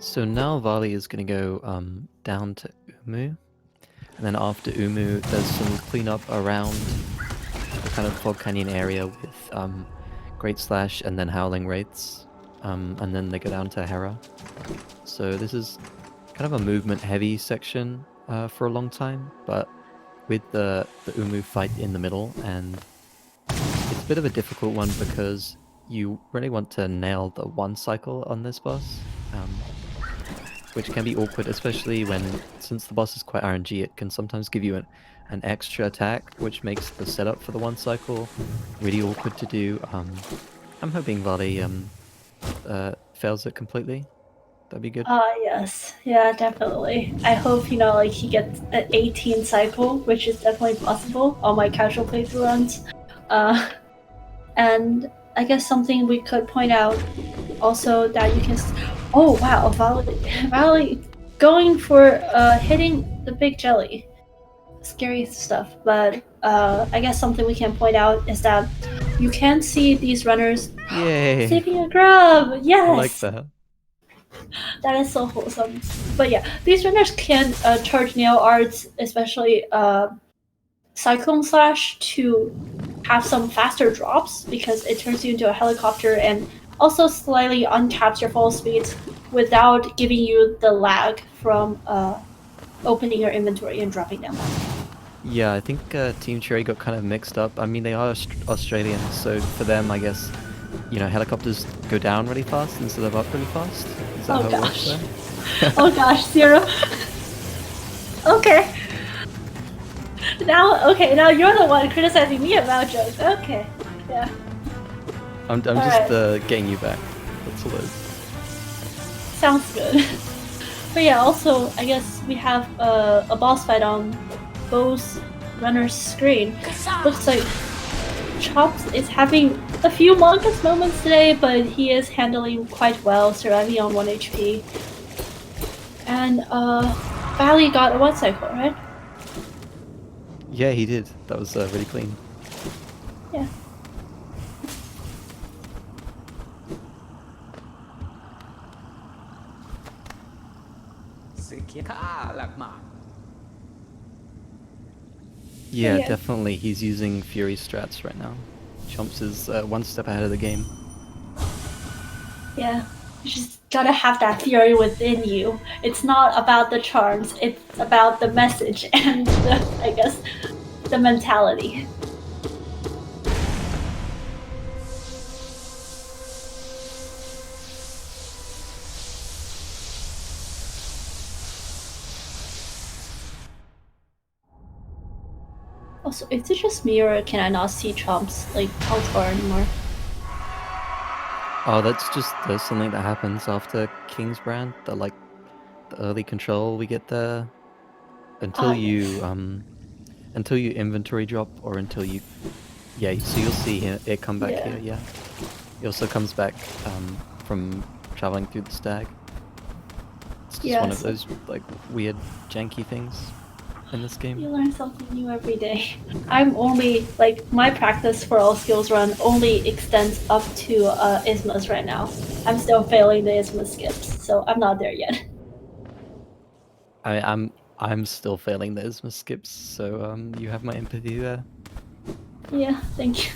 Speaker 2: So now Vali is going to go down to Umu, and then after Umu there's some cleanup around the kind of Fog Canyon area with Great Slash and then Howling Wraiths. and then they go down to Hera. So this is kind of a movement-heavy section for a long time, but with the Umu fight in the middle, and it's a bit of a difficult one because you really want to nail the one cycle on this boss, which can be awkward, especially since the boss is quite RNG, it can sometimes give you an extra attack, which makes the setup for the one cycle really awkward to do. I'm hoping Vali fails it completely. That'd be good.
Speaker 1: Yes. Yeah, definitely. I hope, like he gets an 18 cycle, which is definitely possible on my casual playthrough runs. And I guess something we could point out also that you can. Oh wow, Valley going for hitting the big jelly. Scary stuff. But I guess something we can point out is that you can see these runners
Speaker 2: Yay!
Speaker 1: saving a grub. Yes,
Speaker 2: I like that.
Speaker 1: That is so wholesome. But yeah, these runners can charge nail arts, especially Cyclone Slash, to have some faster drops because it turns you into a helicopter and also slightly untaps your fall speeds without giving you the lag from opening your inventory and dropping down.
Speaker 2: Yeah, I think Team Cherry got kind of mixed up. I mean, they are Australian, so for them, I guess, helicopters go down really fast instead of up really fast. Is that how it works there?
Speaker 1: Oh gosh, Zero. Okay. Now you're the one criticizing me about jokes. Okay, yeah.
Speaker 2: I'm just getting you back. That's all it is.
Speaker 1: Sounds good. But yeah, also I guess we have a boss fight on both runners' screen. Looks like Chomps is having a few Mongoose moments today, but he is handling quite well, surviving on 1 HP. And Valley got a one cycle, right?
Speaker 2: Yeah, he did. That was really clean.
Speaker 1: Yeah.
Speaker 2: Yeah, definitely. He's using Fury strats right now. Chomps is one step ahead of the game.
Speaker 1: Yeah. You just gotta have that fury within you. It's not about the charms, it's about the message and the mentality. Also, is it just me or can I not see Chomps how far anymore?
Speaker 2: Oh, that's just something that happens after King's Brand. The early control we get there until you inventory drop or until you so you'll see it come back here. Yeah, it also comes back from traveling through the stag. It's just one of those weird janky things in this game.
Speaker 1: You learn something new every day. I'm only my practice for all skills run only extends up to Ismas right now. I'm still failing the Ismas skips, so I'm not there yet.
Speaker 2: I'm still failing the Ismas skips, so you have my empathy there.
Speaker 1: Yeah, thank you.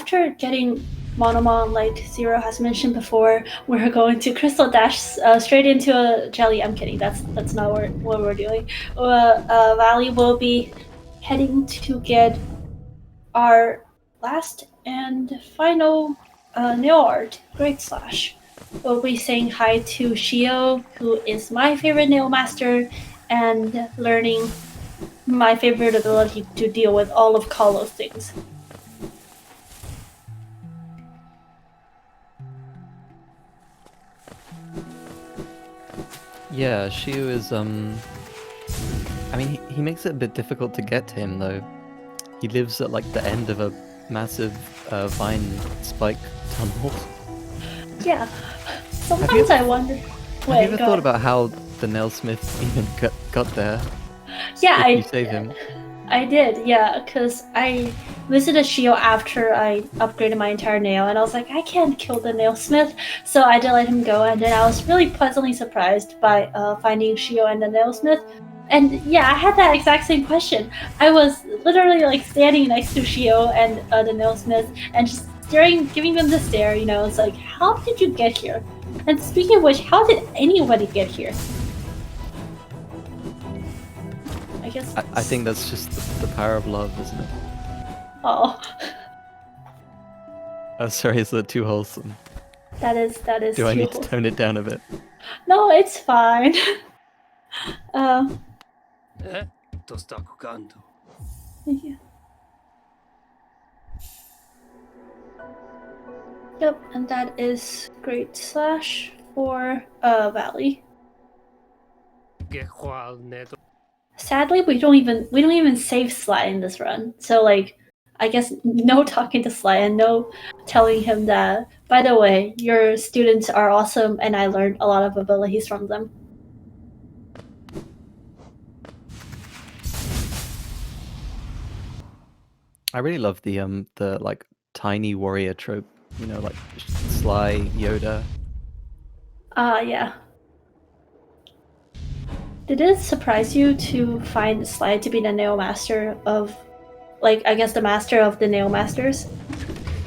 Speaker 1: After getting Monomon, like Zero has mentioned before, we're going to Crystal Dash straight into a jelly. I'm kidding. That's not what we're doing. Valley will be heading to get our last and final nail art, Great Slash. We'll be saying hi to Shio, who is my favorite nail master, and learning my favorite ability to deal with all of Kalo's things.
Speaker 2: Yeah, Shio is I mean, he makes it a bit difficult to get to him though. He lives at the end of a massive vine spike tunnel.
Speaker 1: Yeah. Sometimes I wonder.
Speaker 2: Have you ever thought about how the nailsmith even got there?
Speaker 1: Yeah,
Speaker 2: if you save him.
Speaker 1: I did, yeah, because I visited Shio after I upgraded my entire nail, and I was like, I can't kill the nailsmith, so I did let him go, and then I was really pleasantly surprised by finding Shio and the nailsmith. And yeah, I had that exact same question. I was literally like standing next to Shio and the nailsmith, and just staring, giving them the stare. You know, it's like, how did you get here? And speaking of which, how did anybody get here? I guess.
Speaker 2: I think that's just the power of love, isn't it?
Speaker 1: Oh,
Speaker 2: Oh, sorry, is that too wholesome?
Speaker 1: that is
Speaker 2: Do
Speaker 1: too
Speaker 2: I need to
Speaker 1: wholesome.
Speaker 2: tone it down a bit?
Speaker 1: No, it's fine.
Speaker 4: To sta cucando.
Speaker 1: Yeah. Yep, and that is Great Slash for Valley.
Speaker 4: Che qua neto.
Speaker 1: Sadly, we don't even save Sly in this run. So like, I guess no talking to Sly and no telling him that, by the way, your students are awesome and I learned a lot of abilities from them.
Speaker 2: I really love the like tiny warrior trope. You know, like Sly, Yoda.
Speaker 1: Yeah. Did it surprise you to find Sly to be the nail master of, like, I guess the master of the nail masters?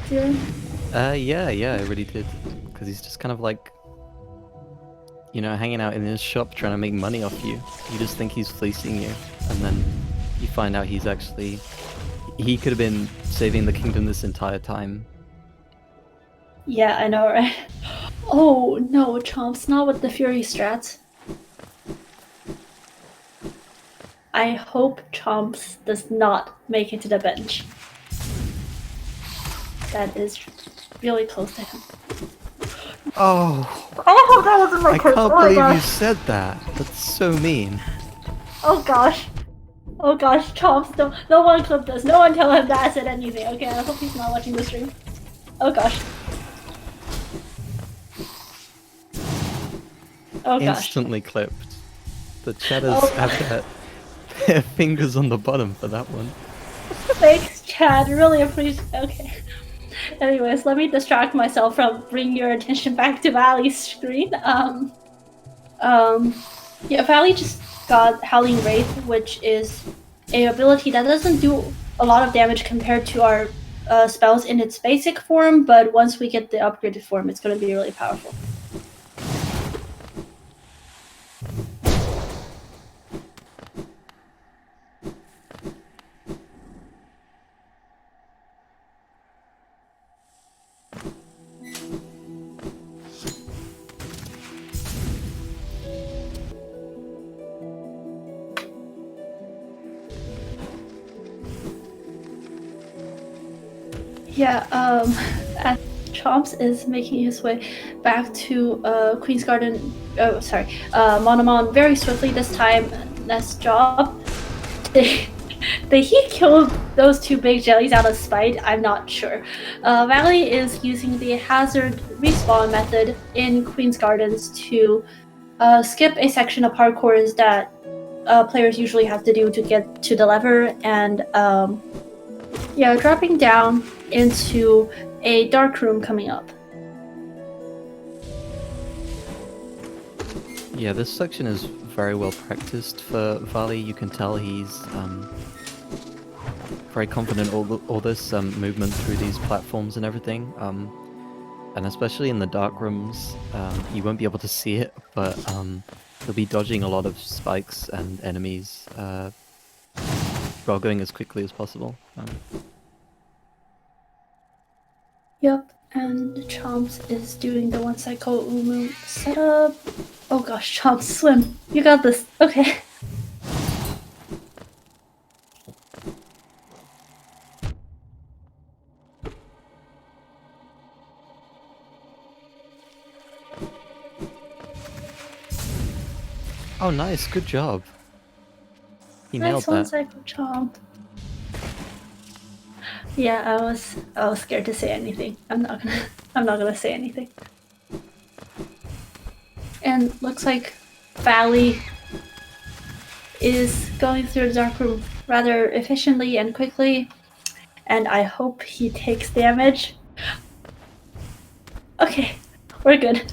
Speaker 2: Yeah, I really did. Because he's just kind of like, you know, hanging out in his shop trying to make money off you. You just think he's fleecing you, and then you find out he's actually... He could have been saving the kingdom this entire time.
Speaker 1: Yeah, I know, right? Oh no, Chomps, not with the Fury strats. I hope Chomps does not make it to the bench. That is really close to him.
Speaker 2: Oh,
Speaker 1: Oh, that wasn't my
Speaker 2: I
Speaker 1: curse.
Speaker 2: can't
Speaker 1: Oh my
Speaker 2: believe you
Speaker 1: gosh.
Speaker 2: said that. That's so mean.
Speaker 1: Oh gosh. Oh gosh, Chomps, no one clip this. No one tell him that I said anything. Okay, I hope he's not watching the stream. Oh gosh. Oh gosh.
Speaker 2: Instantly clipped. The chatters
Speaker 1: Oh.
Speaker 2: have their fingers on the bottom for that one.
Speaker 1: Thanks, Chad. Really appreciate. Okay. Anyways, let me distract myself from bringing your attention back to Valley's screen. Yeah, Valley just got Howling Wraith, which is a ability that doesn't do a lot of damage compared to our spells in its basic form, but once we get the upgraded form, it's going to be really powerful. Yeah, as Chomps is making his way back to Queen's Garden, Monomon very swiftly this time. Nice job. Did he kill those two big jellies out of spite? I'm not sure. Valley is using the hazard respawn method in Queen's Gardens to skip a section of parkours that players usually have to do to get to the lever, and yeah, dropping down into a dark room coming up.
Speaker 2: Yeah, this section is very well practiced for Vali. You can tell he's very confident all this movement through these platforms and everything. And especially in the dark rooms, you won't be able to see it, but you'll be dodging a lot of spikes and enemies while going as quickly as possible.
Speaker 1: Yep, and Chomps is doing the one cycle Umu setup. Oh gosh, Chomps, swim. You got this. Okay.
Speaker 2: Oh, nice, good job. He nailed
Speaker 1: Nice one
Speaker 2: that.
Speaker 1: cycle, Chomp. Yeah, I was scared to say anything. I'm not gonna say anything. And looks like Valley is going through the dark room rather efficiently and quickly, and I hope he takes damage. Okay, we're good.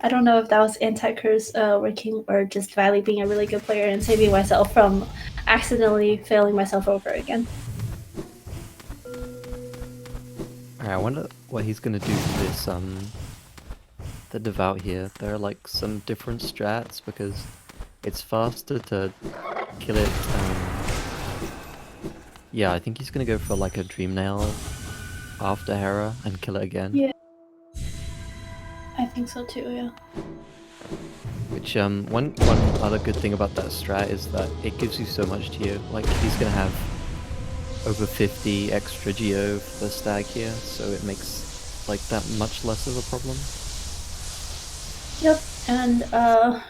Speaker 1: I don't know if that was anti-curse working or just Valley being a really good player and saving myself from accidentally failing myself over again.
Speaker 2: Alright, I wonder what he's gonna do for this, the Devout here. There are like some different strats because it's faster to kill it, yeah, I think he's gonna go for like a Dream Nail after Hera and kill it again.
Speaker 1: Yeah. I think so too, yeah.
Speaker 2: Which, one other good thing about that strat is that it gives you so much geo. Like, he's gonna have over 50 extra geo for the stag here, so it makes, like, that much less of a problem.
Speaker 1: Yep, and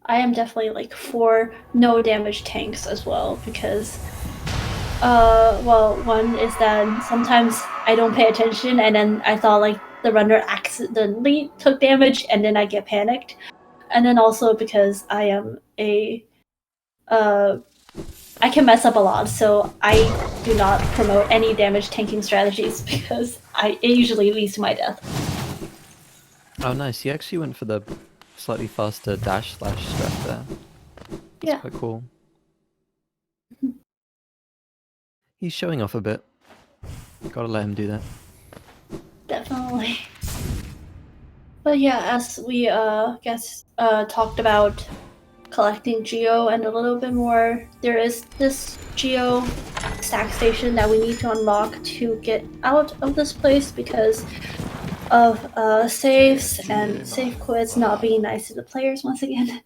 Speaker 1: I am definitely like for no damage tanks as well because well, one is that sometimes I don't pay attention and then I thought like the runner accidentally took damage and then I get panicked. And then also because I am I can mess up a lot, so I do not promote any damage tanking strategies because it usually leads to my death.
Speaker 2: Oh nice, he actually went for the slightly faster dash slash strat there. That's
Speaker 1: Yeah.
Speaker 2: quite cool. He's showing off a bit. Gotta let him do that.
Speaker 1: Definitely. But yeah, as we talked about collecting geo and a little bit more, there is this geo stack station that we need to unlock to get out of this place because of saves and save quits not being nice to the players once again.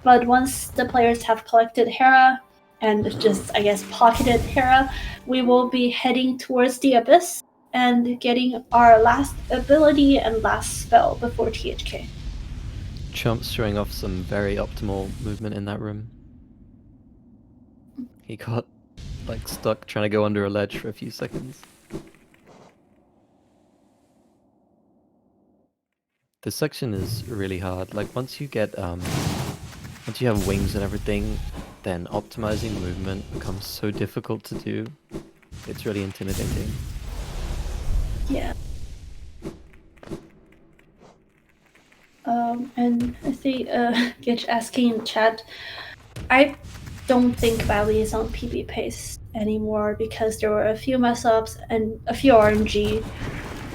Speaker 1: But once the players have collected Hera and just, I guess, pocketed Hera, we will be heading towards the Abyss and getting our last ability and last spell before THK.
Speaker 2: Chomps showing off some very optimal movement in that room. He got, like, stuck trying to go under a ledge for a few seconds. This section is really hard. Like, once you get, once you have wings and everything, then optimizing movement becomes so difficult to do. It's really intimidating.
Speaker 1: Yeah. And I see Gitch asking in chat, I don't think Valley is on PB pace anymore because there were a few mess ups and a few RNG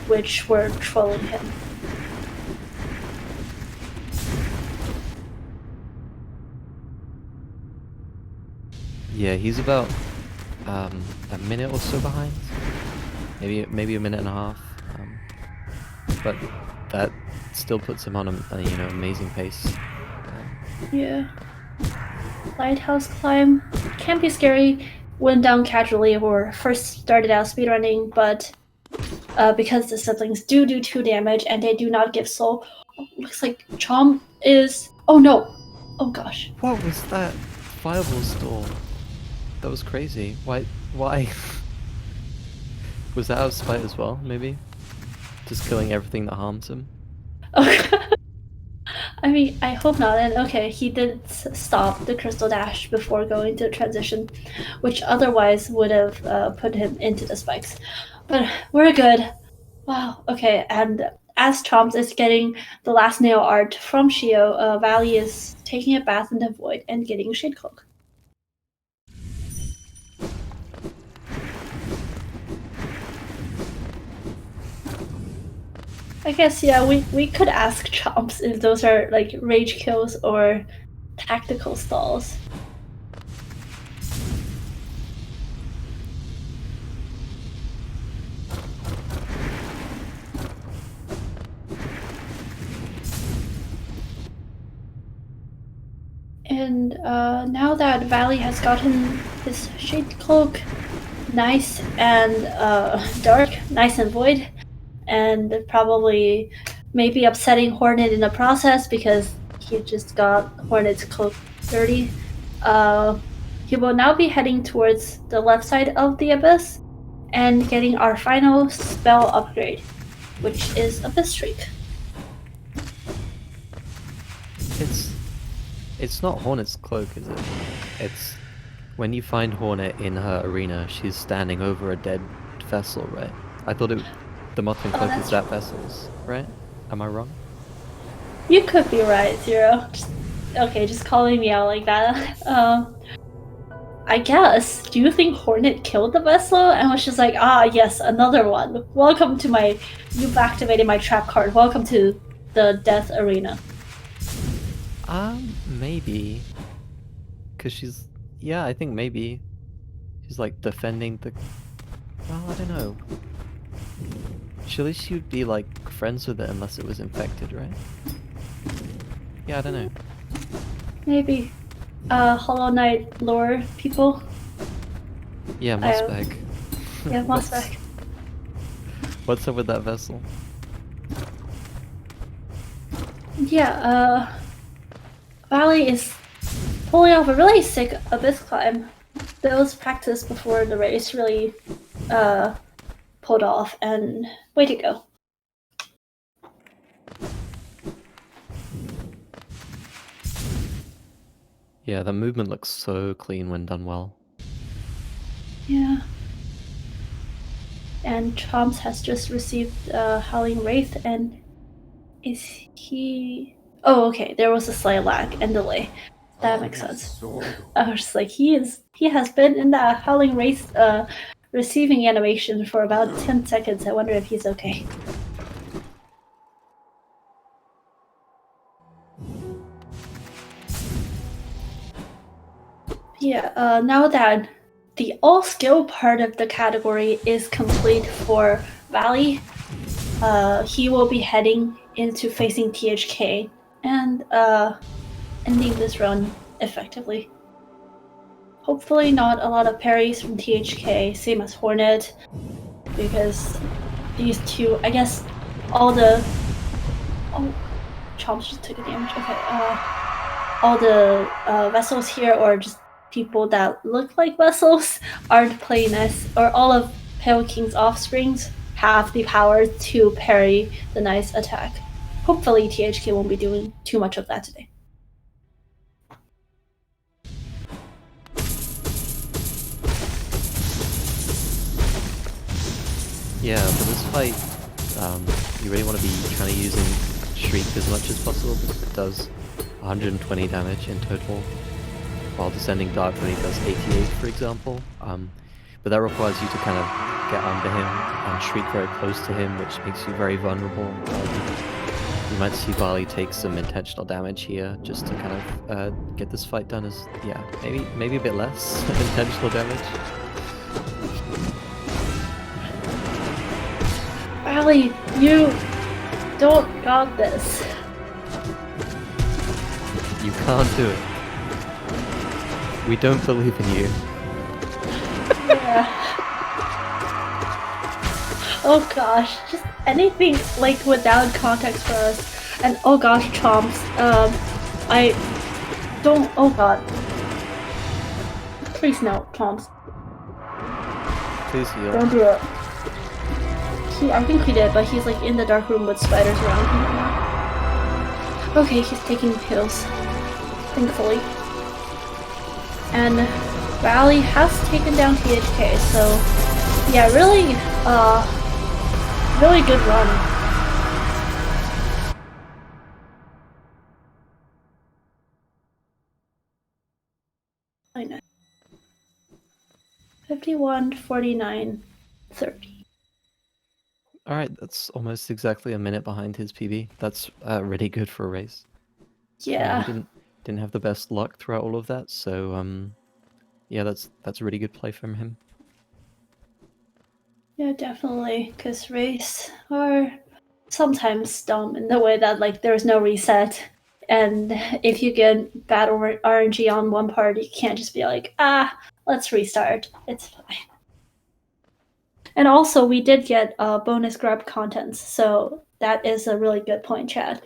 Speaker 1: which were trolling him.
Speaker 2: Yeah, he's about a minute or so behind. Maybe a minute and a half. But that still puts him on a amazing pace.
Speaker 1: Yeah. Lighthouse climb can be scary. Went down casually or first started out speedrunning, but because the siblings do 2 damage and they do not give soul. Oh, looks like Chomp is. Oh no! Oh gosh.
Speaker 2: What was that fireball storm? That was crazy. Why? Was that out of spite as well, maybe? Just killing everything that harms him?
Speaker 1: I mean, I hope not. And okay, he did stop the crystal dash before going to the transition, which otherwise would have put him into the spikes. But we're good. Wow. Okay, and as Chomps is getting the last nail art from Shio, Valley is taking a bath in the void and getting Shade Cloak. I guess, yeah, we could ask Chomps if those are like rage kills or tactical stalls. And now that Valley has gotten his Shade Cloak nice and dark, nice and void, and probably maybe upsetting Hornet in the process because he just got Hornet's Cloak 30, he will now be heading towards the left side of the Abyss and getting our final spell upgrade, which is Abyss Streak.
Speaker 2: It's not Hornet's Cloak, is it? It's When you find Hornet in her arena, she's standing over a dead vessel, right? I thought the Mothman
Speaker 1: Oh,
Speaker 2: Cloak
Speaker 1: that's
Speaker 2: is that vessel's, right? Am I wrong?
Speaker 1: You could be right, Zero. Okay, just calling me out like that. I guess. Do you think Hornet killed the vessel and was just like, ah, yes, another one. Welcome to my. You've activated my trap card. Welcome to the death arena.
Speaker 2: Maybe. Cause she's, yeah, I think maybe. She's like defending the, well, I don't know. Surely she would be like friends with it unless it was infected, right? Yeah, I don't know.
Speaker 1: Maybe. Hollow Knight lore people.
Speaker 2: Yeah, Mossbag.
Speaker 1: Yeah, Mossback.
Speaker 2: What's up with that vessel?
Speaker 1: Yeah, Valley is pulling off a really sick abyss climb. That was practiced before the race really pulled off, and way to go.
Speaker 2: Yeah, the movement looks so clean when done well.
Speaker 1: Yeah. And Chomps has just received Howling Wraith, and is he... Oh, okay, there was a slight lag and delay. That makes sense. I was just like, he has been in that Howling Wraith receiving animation for about 10 seconds. I wonder if he's okay. Yeah, now that the all-skill part of the category is complete for Valley, he will be heading into facing THK and ending this run effectively. Hopefully not a lot of parries from THK, same as Hornet, because these two, I guess, all the... Oh, Chomps just took a damage, okay. All the vessels here, or just people that look like vessels, aren't playing as... Or all of Pale King's offsprings have the power to parry the nice attack. Hopefully THK won't be doing too much of that today.
Speaker 2: Yeah, for this fight, you really want to be trying to using Shriek as much as possible because it does 120 damage in total, while Descending Dark only does 88, for example. But that requires you to kind of get under him and Shriek very close to him, which makes you very vulnerable. You might see Bali take some intentional damage here just to kind of get this fight done as, yeah, maybe a bit less intentional damage.
Speaker 1: Valley, you don't got this.
Speaker 2: You can't do it. We don't believe in you.
Speaker 1: Yeah. Oh gosh, just anything like without context for us. And oh gosh, Chomps, I don't, oh god. Please no, Chomps.
Speaker 2: Please heal.
Speaker 1: Don't do it. I think he did, but he's like in the dark room with spiders around him now. Okay, he's taking pills. Thankfully. And Valley has taken down THK, so yeah, really good run. I know. 51, 49, 30.
Speaker 2: Alright, that's almost exactly a minute behind his PB. That's really good for a race.
Speaker 1: Yeah.
Speaker 2: He didn't have the best luck throughout all of that, so yeah, that's a really good play from him.
Speaker 1: Yeah, definitely, because race are sometimes dumb in the way that like there's no reset, and if you get bad RNG on one part, you can't just be like, let's restart. It's fine. And also, we did get bonus grab contents, so that is a really good point, Chad.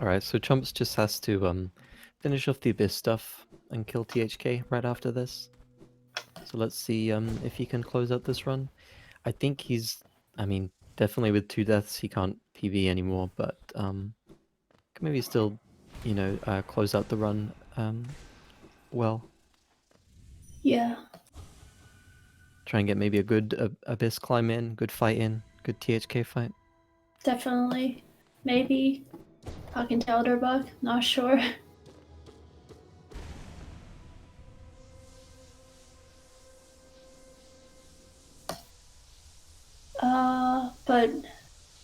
Speaker 2: Alright, so Chomps just has to finish off the Abyss stuff and kill THK right after this. So let's see if he can close out this run. I think he's, I mean, definitely with 2 deaths he can't PB anymore, but Can maybe still, close out the run well.
Speaker 1: Yeah,
Speaker 2: Try and get maybe a good Abyss climb in, good fight in, good THK fight.
Speaker 1: definitely. Maybe talking to Elderbug, not sure. But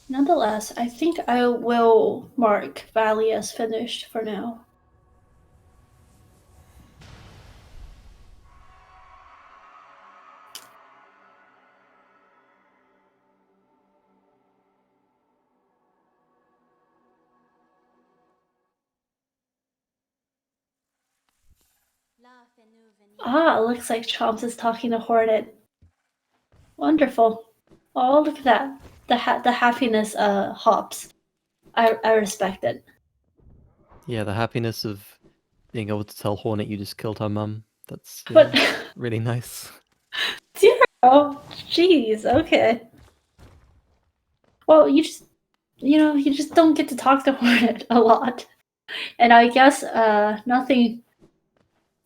Speaker 1: nonetheless, I think I will mark Valley as finished for now. Ah, it looks like Chomps is talking to Hornet. Wonderful. Oh, look at that. The happiness hops. I respect it.
Speaker 2: Yeah, the happiness of being able to tell Hornet you just killed her mum. That's
Speaker 1: But
Speaker 2: really nice.
Speaker 1: 0. Jeez, okay. Well, you just don't get to talk to Hornet a lot. And I guess nothing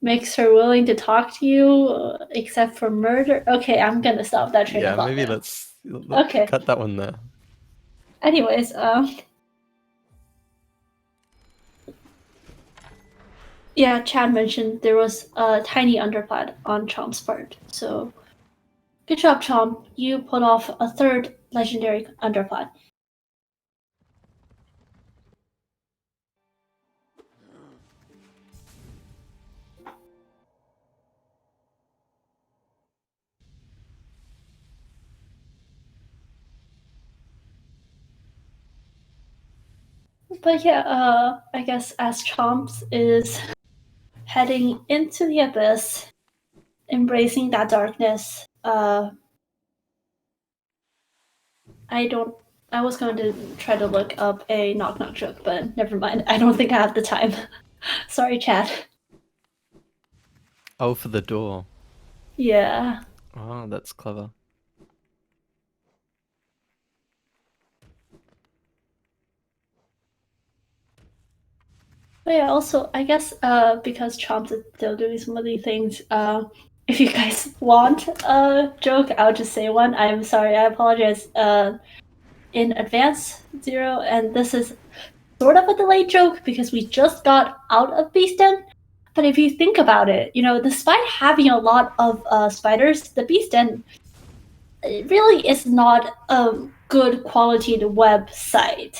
Speaker 1: makes her willing to talk to you except for murder. Okay, I'm gonna stop that train of
Speaker 2: Yeah,
Speaker 1: thought
Speaker 2: maybe
Speaker 1: now.
Speaker 2: let's
Speaker 1: Okay.
Speaker 2: cut that one there.
Speaker 1: Anyways, yeah, Chad mentioned there was a tiny underplat on Chomp's part. So good job, Chomp. You put off a third legendary underplat. But yeah, I guess as Chomps is heading into the abyss, embracing that darkness, I was going to try to look up a knock knock joke, but never mind. I don't think I have the time. Sorry, Chad.
Speaker 2: Oh, for the door.
Speaker 1: Yeah.
Speaker 2: Oh, that's clever.
Speaker 1: But yeah, also, I guess because Chomps is still doing some of these things, if you guys want a joke, I'll just say one. I'm sorry, I apologize in advance, 0. And this is sort of a delayed joke because we just got out of Beast Den. But if you think about it, despite having a lot of spiders, the Beast Den it really is not a good quality website.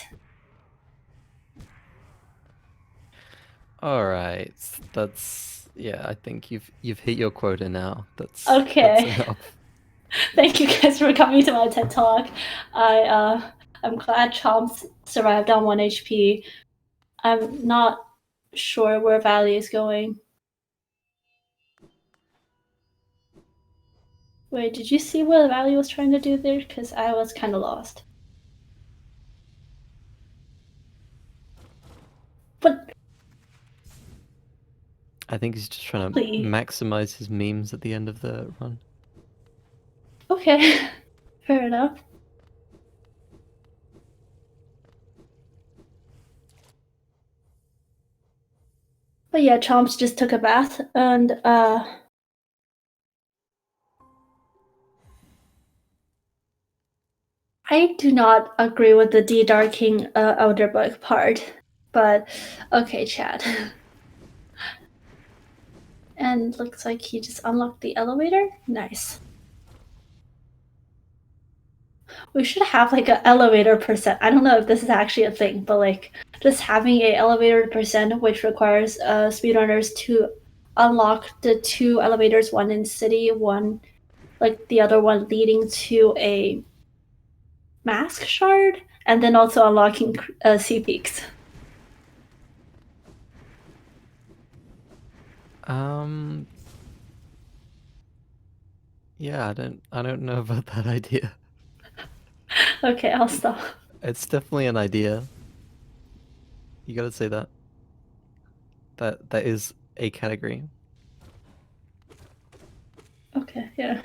Speaker 2: All right, I think you've hit your quota now. That's
Speaker 1: Okay.
Speaker 2: enough.
Speaker 1: Thank you guys for coming to my TED Talk. I'm glad Chomps survived on 1 HP. I'm not sure where Valley is going. Wait, did you see what Valley was trying to do there? Because I was kind of lost. But
Speaker 2: I think he's just trying to maximize his memes at the end of the run.
Speaker 1: Okay, fair enough. But yeah, Chomps just took a bath, and I do not agree with the de-darking Elderbug part, but okay, Chad. And looks like he just unlocked the elevator. Nice. We should have like an elevator percent. I don't know if this is actually a thing, but like just having a elevator percent which requires speedrunners to unlock the 2 elevators, one in city, one like the other one leading to a mask shard, and then also unlocking sea peaks.
Speaker 2: Yeah, I don't know about that idea.
Speaker 1: Okay, I'll stop.
Speaker 2: It's definitely an idea. You gotta say that. That is a category.
Speaker 1: Okay, yeah.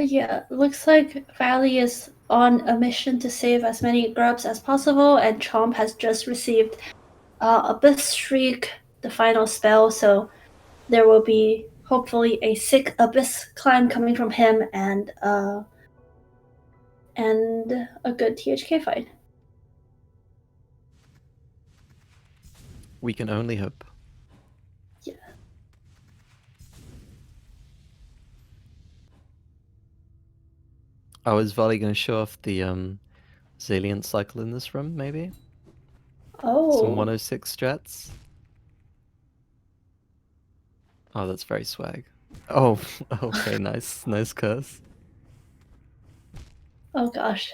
Speaker 1: Yeah, looks like Valley is on a mission to save as many grubs as possible, and Chomp has just received Abyss Shriek, the final spell, so there will be hopefully a sick Abyss climb coming from him and a good THK fight.
Speaker 2: We can only hope.
Speaker 1: Yeah.
Speaker 2: Oh, is Vali going to show off the Zilliant cycle in this room, maybe?
Speaker 1: Oh.
Speaker 2: Some 106 strats? Oh, that's very swag. Oh, okay, nice. Nice curse.
Speaker 1: Oh gosh.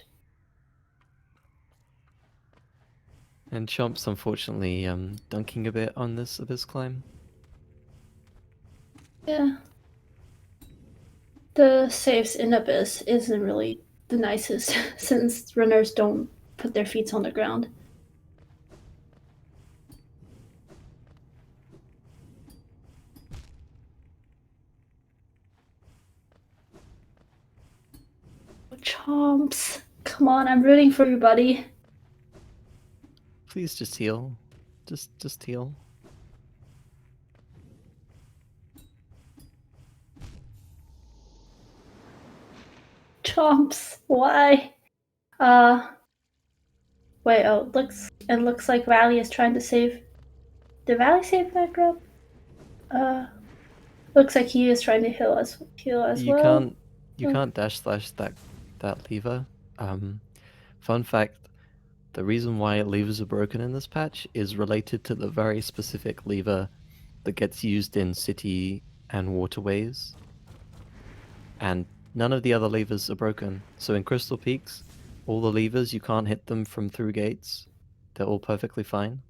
Speaker 2: And Chomp's unfortunately dunking a bit on this Abyss climb.
Speaker 1: Yeah. The saves in Abyss isn't really the nicest since runners don't put their feet on the ground. Chomps. Come on, I'm rooting for you, buddy.
Speaker 2: Please just heal. Just heal.
Speaker 1: Chomps, why? Wait, oh, it looks like Valley is trying to save. Did Valley save that grub? Looks like he is trying to heal as
Speaker 2: You
Speaker 1: well.
Speaker 2: can't dash slash that lever. Fun fact, the reason why levers are broken in this patch is related to the very specific lever that gets used in city and waterways. And none of the other levers are broken. So in Crystal Peaks, all the levers, you can't hit them from through gates. They're all perfectly fine.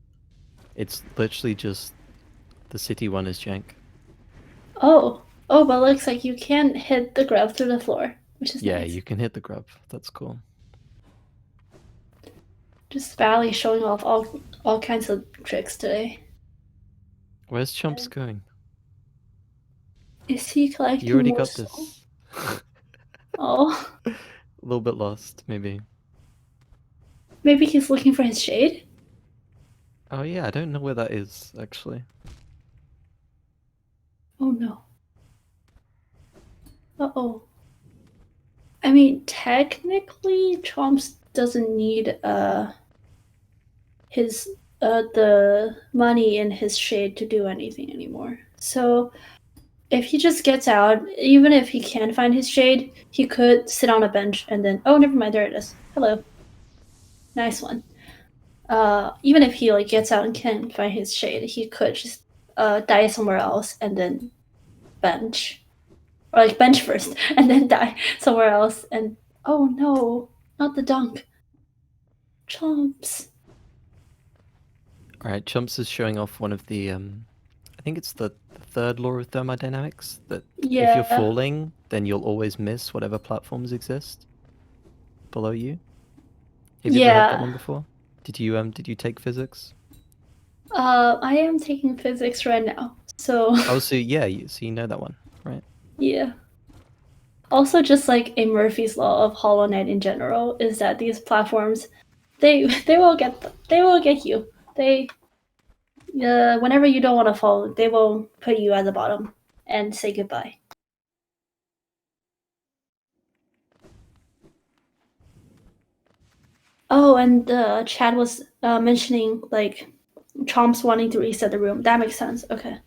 Speaker 2: It's literally just the city one is jank.
Speaker 1: Oh, but looks like you can hit the grub through the floor, which is
Speaker 2: Yeah,
Speaker 1: nice.
Speaker 2: you can hit the grub. That's cool.
Speaker 1: Just Valley showing off all kinds of tricks today.
Speaker 2: Where's Chomps going?
Speaker 1: Is he collecting
Speaker 2: You already
Speaker 1: more
Speaker 2: got
Speaker 1: soul?
Speaker 2: this.
Speaker 1: Oh,
Speaker 2: A little bit lost, maybe.
Speaker 1: maybe he's looking for his shade.
Speaker 2: Oh yeah, I don't know where that is, actually.
Speaker 1: Oh no. Uh-oh. I mean, technically, Chomps doesn't need his the money in his shade to do anything anymore. So if he just gets out, even if he can find his shade, he could sit on a bench and then never mind, there it is. Hello. Nice one. Even if he like gets out and can't find his shade, he could just die somewhere else and then bench. Or like bench first and then die somewhere else and oh no, not the dunk. Chomps.
Speaker 2: Alright, Chomps is showing off one of the, I think it's the third law of thermodynamics, that if you're
Speaker 1: Yeah.
Speaker 2: falling, then you'll always miss whatever platforms exist below you. Have you ever heard that one before? Did you take physics?
Speaker 1: I am taking physics right now. So
Speaker 2: Oh, so yeah, so you know that one, right?
Speaker 1: yeah. Also, just like a Murphy's law of Hollow Knight in general is that these platforms, they will get you. They whenever you don't want to fall, they will put you at the bottom and say goodbye. Oh, and Chad was mentioning like Chomps wanting to reset the room. That makes sense. Okay.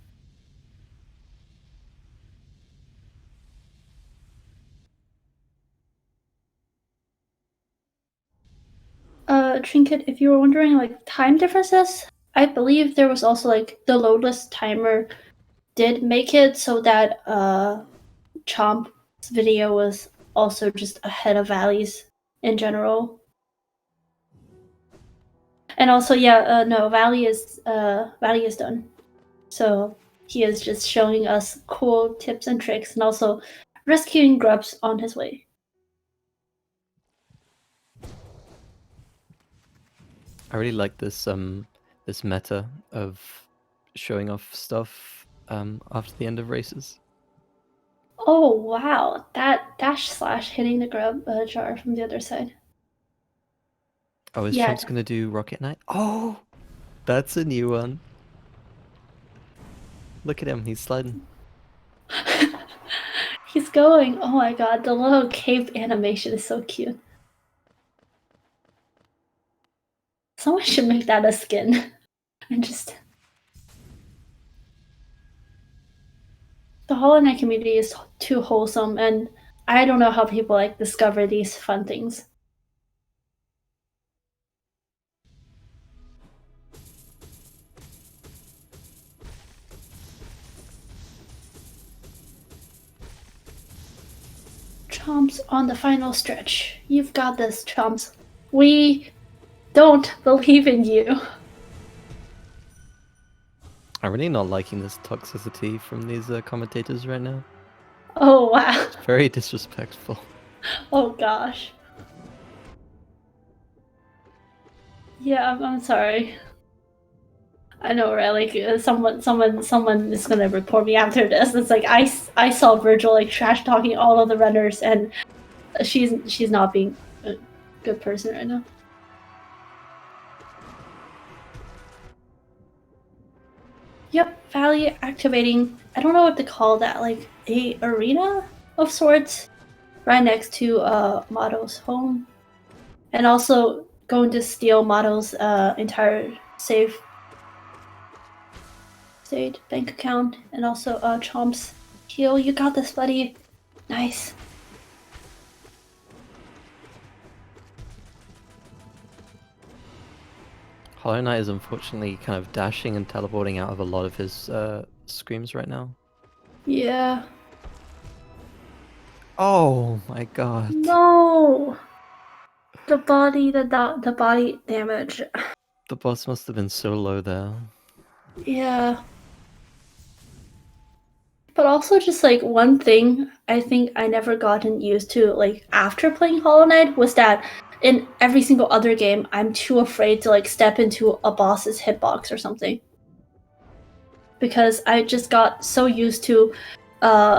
Speaker 1: Trinket, if you were wondering like time differences, I believe there was also like the loadless timer did make it so that Chomp's video was also just ahead of Valley's in general. And also, no, Valley is done. So he is just showing us cool tips and tricks, and also rescuing grubs on his way.
Speaker 2: I really like this this meta of showing off stuff after the end of races.
Speaker 1: Oh wow, that dash slash hitting the grub jar from the other side.
Speaker 2: Oh, is
Speaker 1: Yeah.
Speaker 2: Chomps gonna do Rocket Knight? Oh, that's a new one. Look at him, he's sliding.
Speaker 1: He's going. Oh my god, the little cape animation is so cute. Someone should make that a skin. And just the Hollow Knight community is too wholesome, and I don't know how people like discover these fun things. Chomps on the final stretch. You've got this, Chomps. We don't believe in you.
Speaker 2: I'm really not liking this toxicity from these commentators right now.
Speaker 1: Oh wow.
Speaker 2: It's very disrespectful.
Speaker 1: Oh gosh. Yeah, I'm sorry. I know, right? Like someone is gonna report me after this. It's like I saw Virgil like trash talking all of the runners, and she's not being a good person right now. Yep, Valley activating. I don't know what to call that. Like a arena of sorts, right next to Moto's home, and also going to steal Moto's entire save state bank account, and also Chomp's heal. You got this, buddy. Nice.
Speaker 2: Hollow Knight is unfortunately kind of dashing and teleporting out of a lot of his screams right now.
Speaker 1: Yeah.
Speaker 2: Oh my god.
Speaker 1: No. The body damage.
Speaker 2: The boss must have been so low there.
Speaker 1: Yeah. But also just like one thing I think I never gotten used to like after playing Hollow Knight was that in every single other game I'm too afraid to like step into a boss's hitbox or something. Because I just got so used to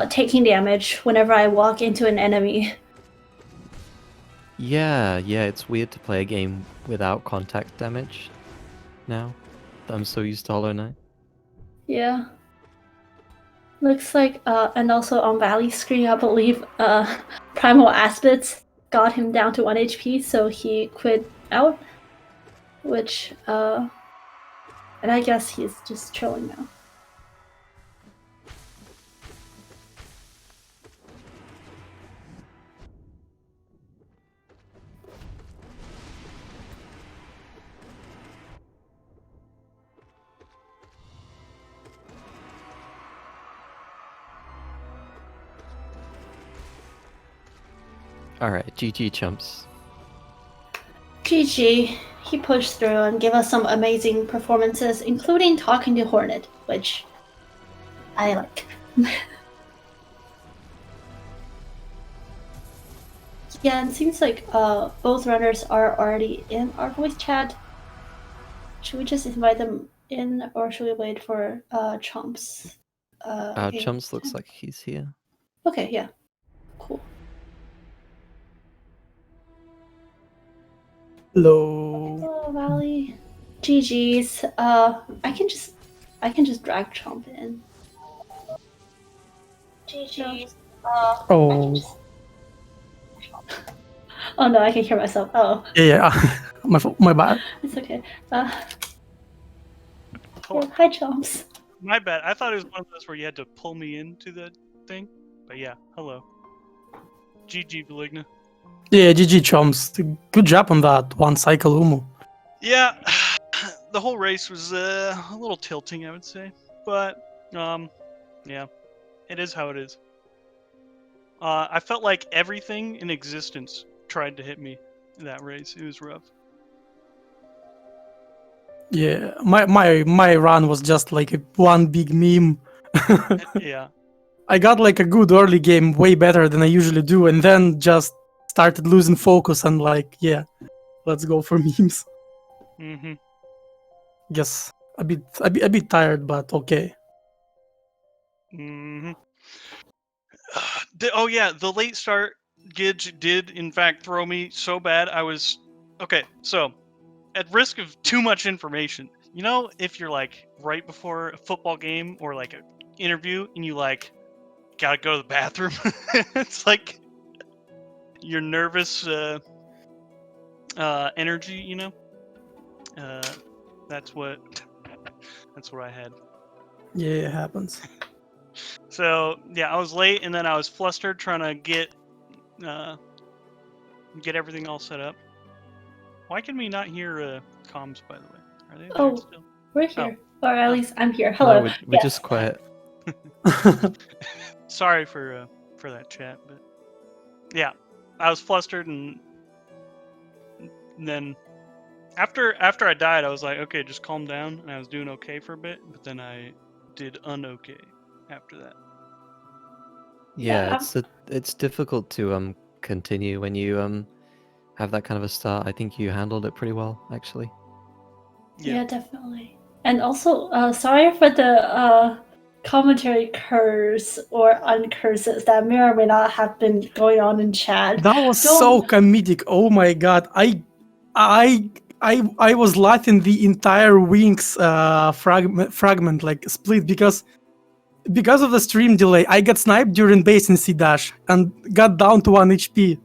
Speaker 1: taking damage whenever I walk into an enemy.
Speaker 2: Yeah, it's weird to play a game without contact damage now. I'm so used to Hollow Knight.
Speaker 1: Yeah. Looks like, and also on Valley's screen, I believe Primal Aspects got him down to 1 HP, so he quit out. Which, and I guess he's just chilling now.
Speaker 2: Alright, GG Chumps.
Speaker 1: GG, he pushed through and gave us some amazing performances, including talking to Hornet, which I like. Yeah, and it seems like both runners are already in our voice chat. Should we just invite them in, or should we wait for Chomps? Okay.
Speaker 2: Chumps looks like he's here.
Speaker 1: Okay, yeah. Cool.
Speaker 5: Hello.
Speaker 1: Hello, Valley. GG's. I can just drag Chomp in. GG's.
Speaker 5: Oh.
Speaker 1: Oh no, I can hear myself. Oh,
Speaker 5: Yeah. my bad.
Speaker 1: it's okay.
Speaker 6: Hello.
Speaker 1: Yeah, hi, Chomps.
Speaker 6: My bad. I thought it was one of those where you had to pull me into the thing. But yeah, hello. GG, Valigna.
Speaker 5: Yeah, GG Chomps. Good job on that one cycle, Umu.
Speaker 6: Yeah, the whole race was a little tilting, I would say. But, yeah, it is how it is. I felt like everything in existence tried to hit me in that race. It was rough.
Speaker 5: Yeah, my run was just like one big meme.
Speaker 6: Yeah.
Speaker 5: I got like a good early game, way better than I usually do, and then just started losing focus and like, yeah, let's go for memes.
Speaker 6: Mm-hmm.
Speaker 5: Guess a bit tired, but okay.
Speaker 6: Mm-hmm. Oh yeah, the late start Gidge did in fact throw me so bad. I was okay. So, at risk of too much information, you know, if you're like right before a football game or like an interview and you like gotta go to the bathroom, it's like your nervous energy, you know. That's what I had.
Speaker 5: Yeah, it happens.
Speaker 6: So yeah, I was late and then I was flustered trying to get everything all set up. Why can we not hear comms, by the way? Are they there
Speaker 1: Oh,
Speaker 6: still?
Speaker 1: we're here. Or at
Speaker 6: Oh.
Speaker 1: least I'm here.
Speaker 2: No,
Speaker 1: Hello.
Speaker 2: we're just quiet.
Speaker 6: Sorry for that chat, but yeah, I was flustered and then after I died, I was like, okay, just calm down, and I was doing okay for a bit, but then I did un-okay after that.
Speaker 2: Yeah, it's difficult to continue when you have that kind of a start. I think you handled it pretty well, actually.
Speaker 1: Yeah, definitely. And also, sorry for the commentary curse or uncurses that may or may not have been going on in chat.
Speaker 5: That was so comedic. Oh my god. I was laughing the entire Wings fragment like split because of the stream delay. I got sniped during base in C dash and got down to 1 HP.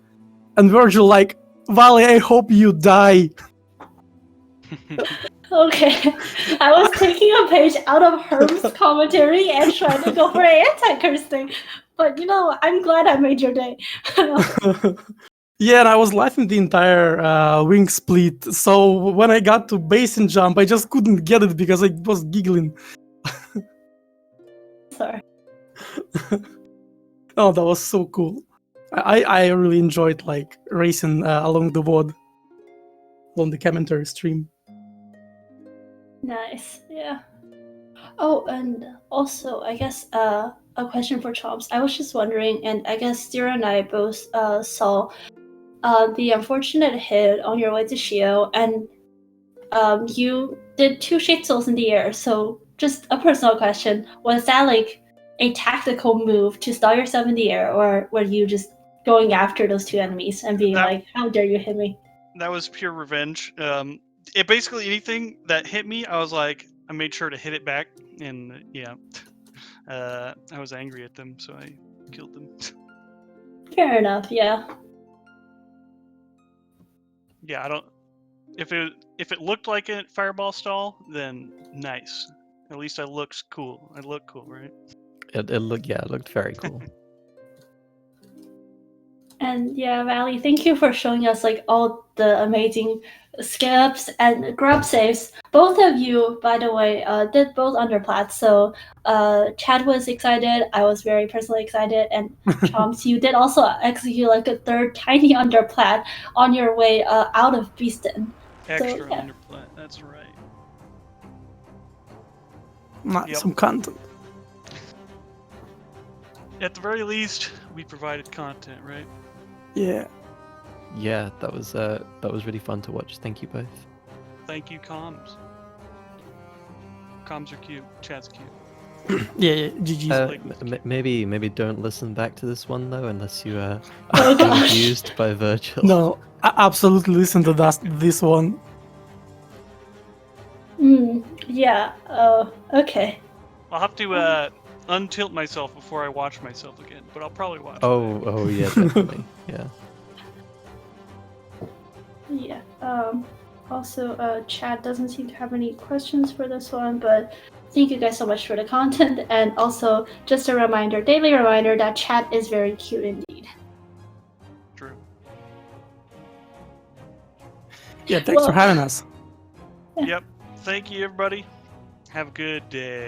Speaker 5: And Virgil like, Valley, I hope you die.
Speaker 1: Okay, I was taking a page out of Herm's commentary and trying to go for an anti-curse thing. But you know, I'm glad I made your day.
Speaker 5: Yeah, and I was laughing the entire wing split. So when I got to base and jump, I just couldn't get it because I was giggling.
Speaker 1: Sorry.
Speaker 5: Oh, that was so cool. I really enjoyed like racing along the WOD on the commentary stream.
Speaker 1: Nice. Yeah. Oh, and also, I guess a question for Chomps. I was just wondering, and I guess Zero and I both saw the unfortunate hit on your way to Shio, and you did 2 shade souls in the air. So, just a personal question: was that like a tactical move to stall yourself in the air, or were you just going after those 2 enemies and being like, "How dare you hit me"?
Speaker 6: That was pure revenge. It basically anything that hit me, I was like, I made sure to hit it back, and yeah, I was angry at them, so I killed them.
Speaker 1: Fair enough. Yeah.
Speaker 6: Yeah, I don't. If it looked like a fireball stall, then nice. At least I looked cool. I look cool, right?
Speaker 2: It looked very cool.
Speaker 1: And yeah, Valley, thank you for showing us like all the amazing skips and grub saves. Both of you, by the way, did both underplats. So Chad was excited. I was very personally excited. And Chomps, you did also execute like a 3rd tiny underplat on your way out of Beaston.
Speaker 6: Extra
Speaker 1: yeah.
Speaker 6: underplat. That's right.
Speaker 5: Not some content.
Speaker 6: At the very least, we provided content, right?
Speaker 5: Yeah.
Speaker 2: Yeah, that was really fun to watch. Thank you both.
Speaker 6: Thank you, comms. Comms are cute. Chat's cute.
Speaker 5: Yeah, GG.
Speaker 2: Maybe don't listen back to this one though, unless you are
Speaker 1: Oh, gosh.
Speaker 2: confused by Virgil.
Speaker 5: No, I absolutely listen to this one.
Speaker 1: Yeah. Okay.
Speaker 6: I'll have to untilt myself before I watch myself again, but I'll probably watch.
Speaker 2: Oh yeah, definitely. Yeah.
Speaker 1: Yeah. Also, Chad doesn't seem to have any questions for this one, but thank you guys so much for the content. And also, just a reminder, daily reminder that chat is very cute indeed.
Speaker 6: True.
Speaker 5: Yeah, thanks for having us.
Speaker 6: Yep. Thank you, everybody. Have a good day.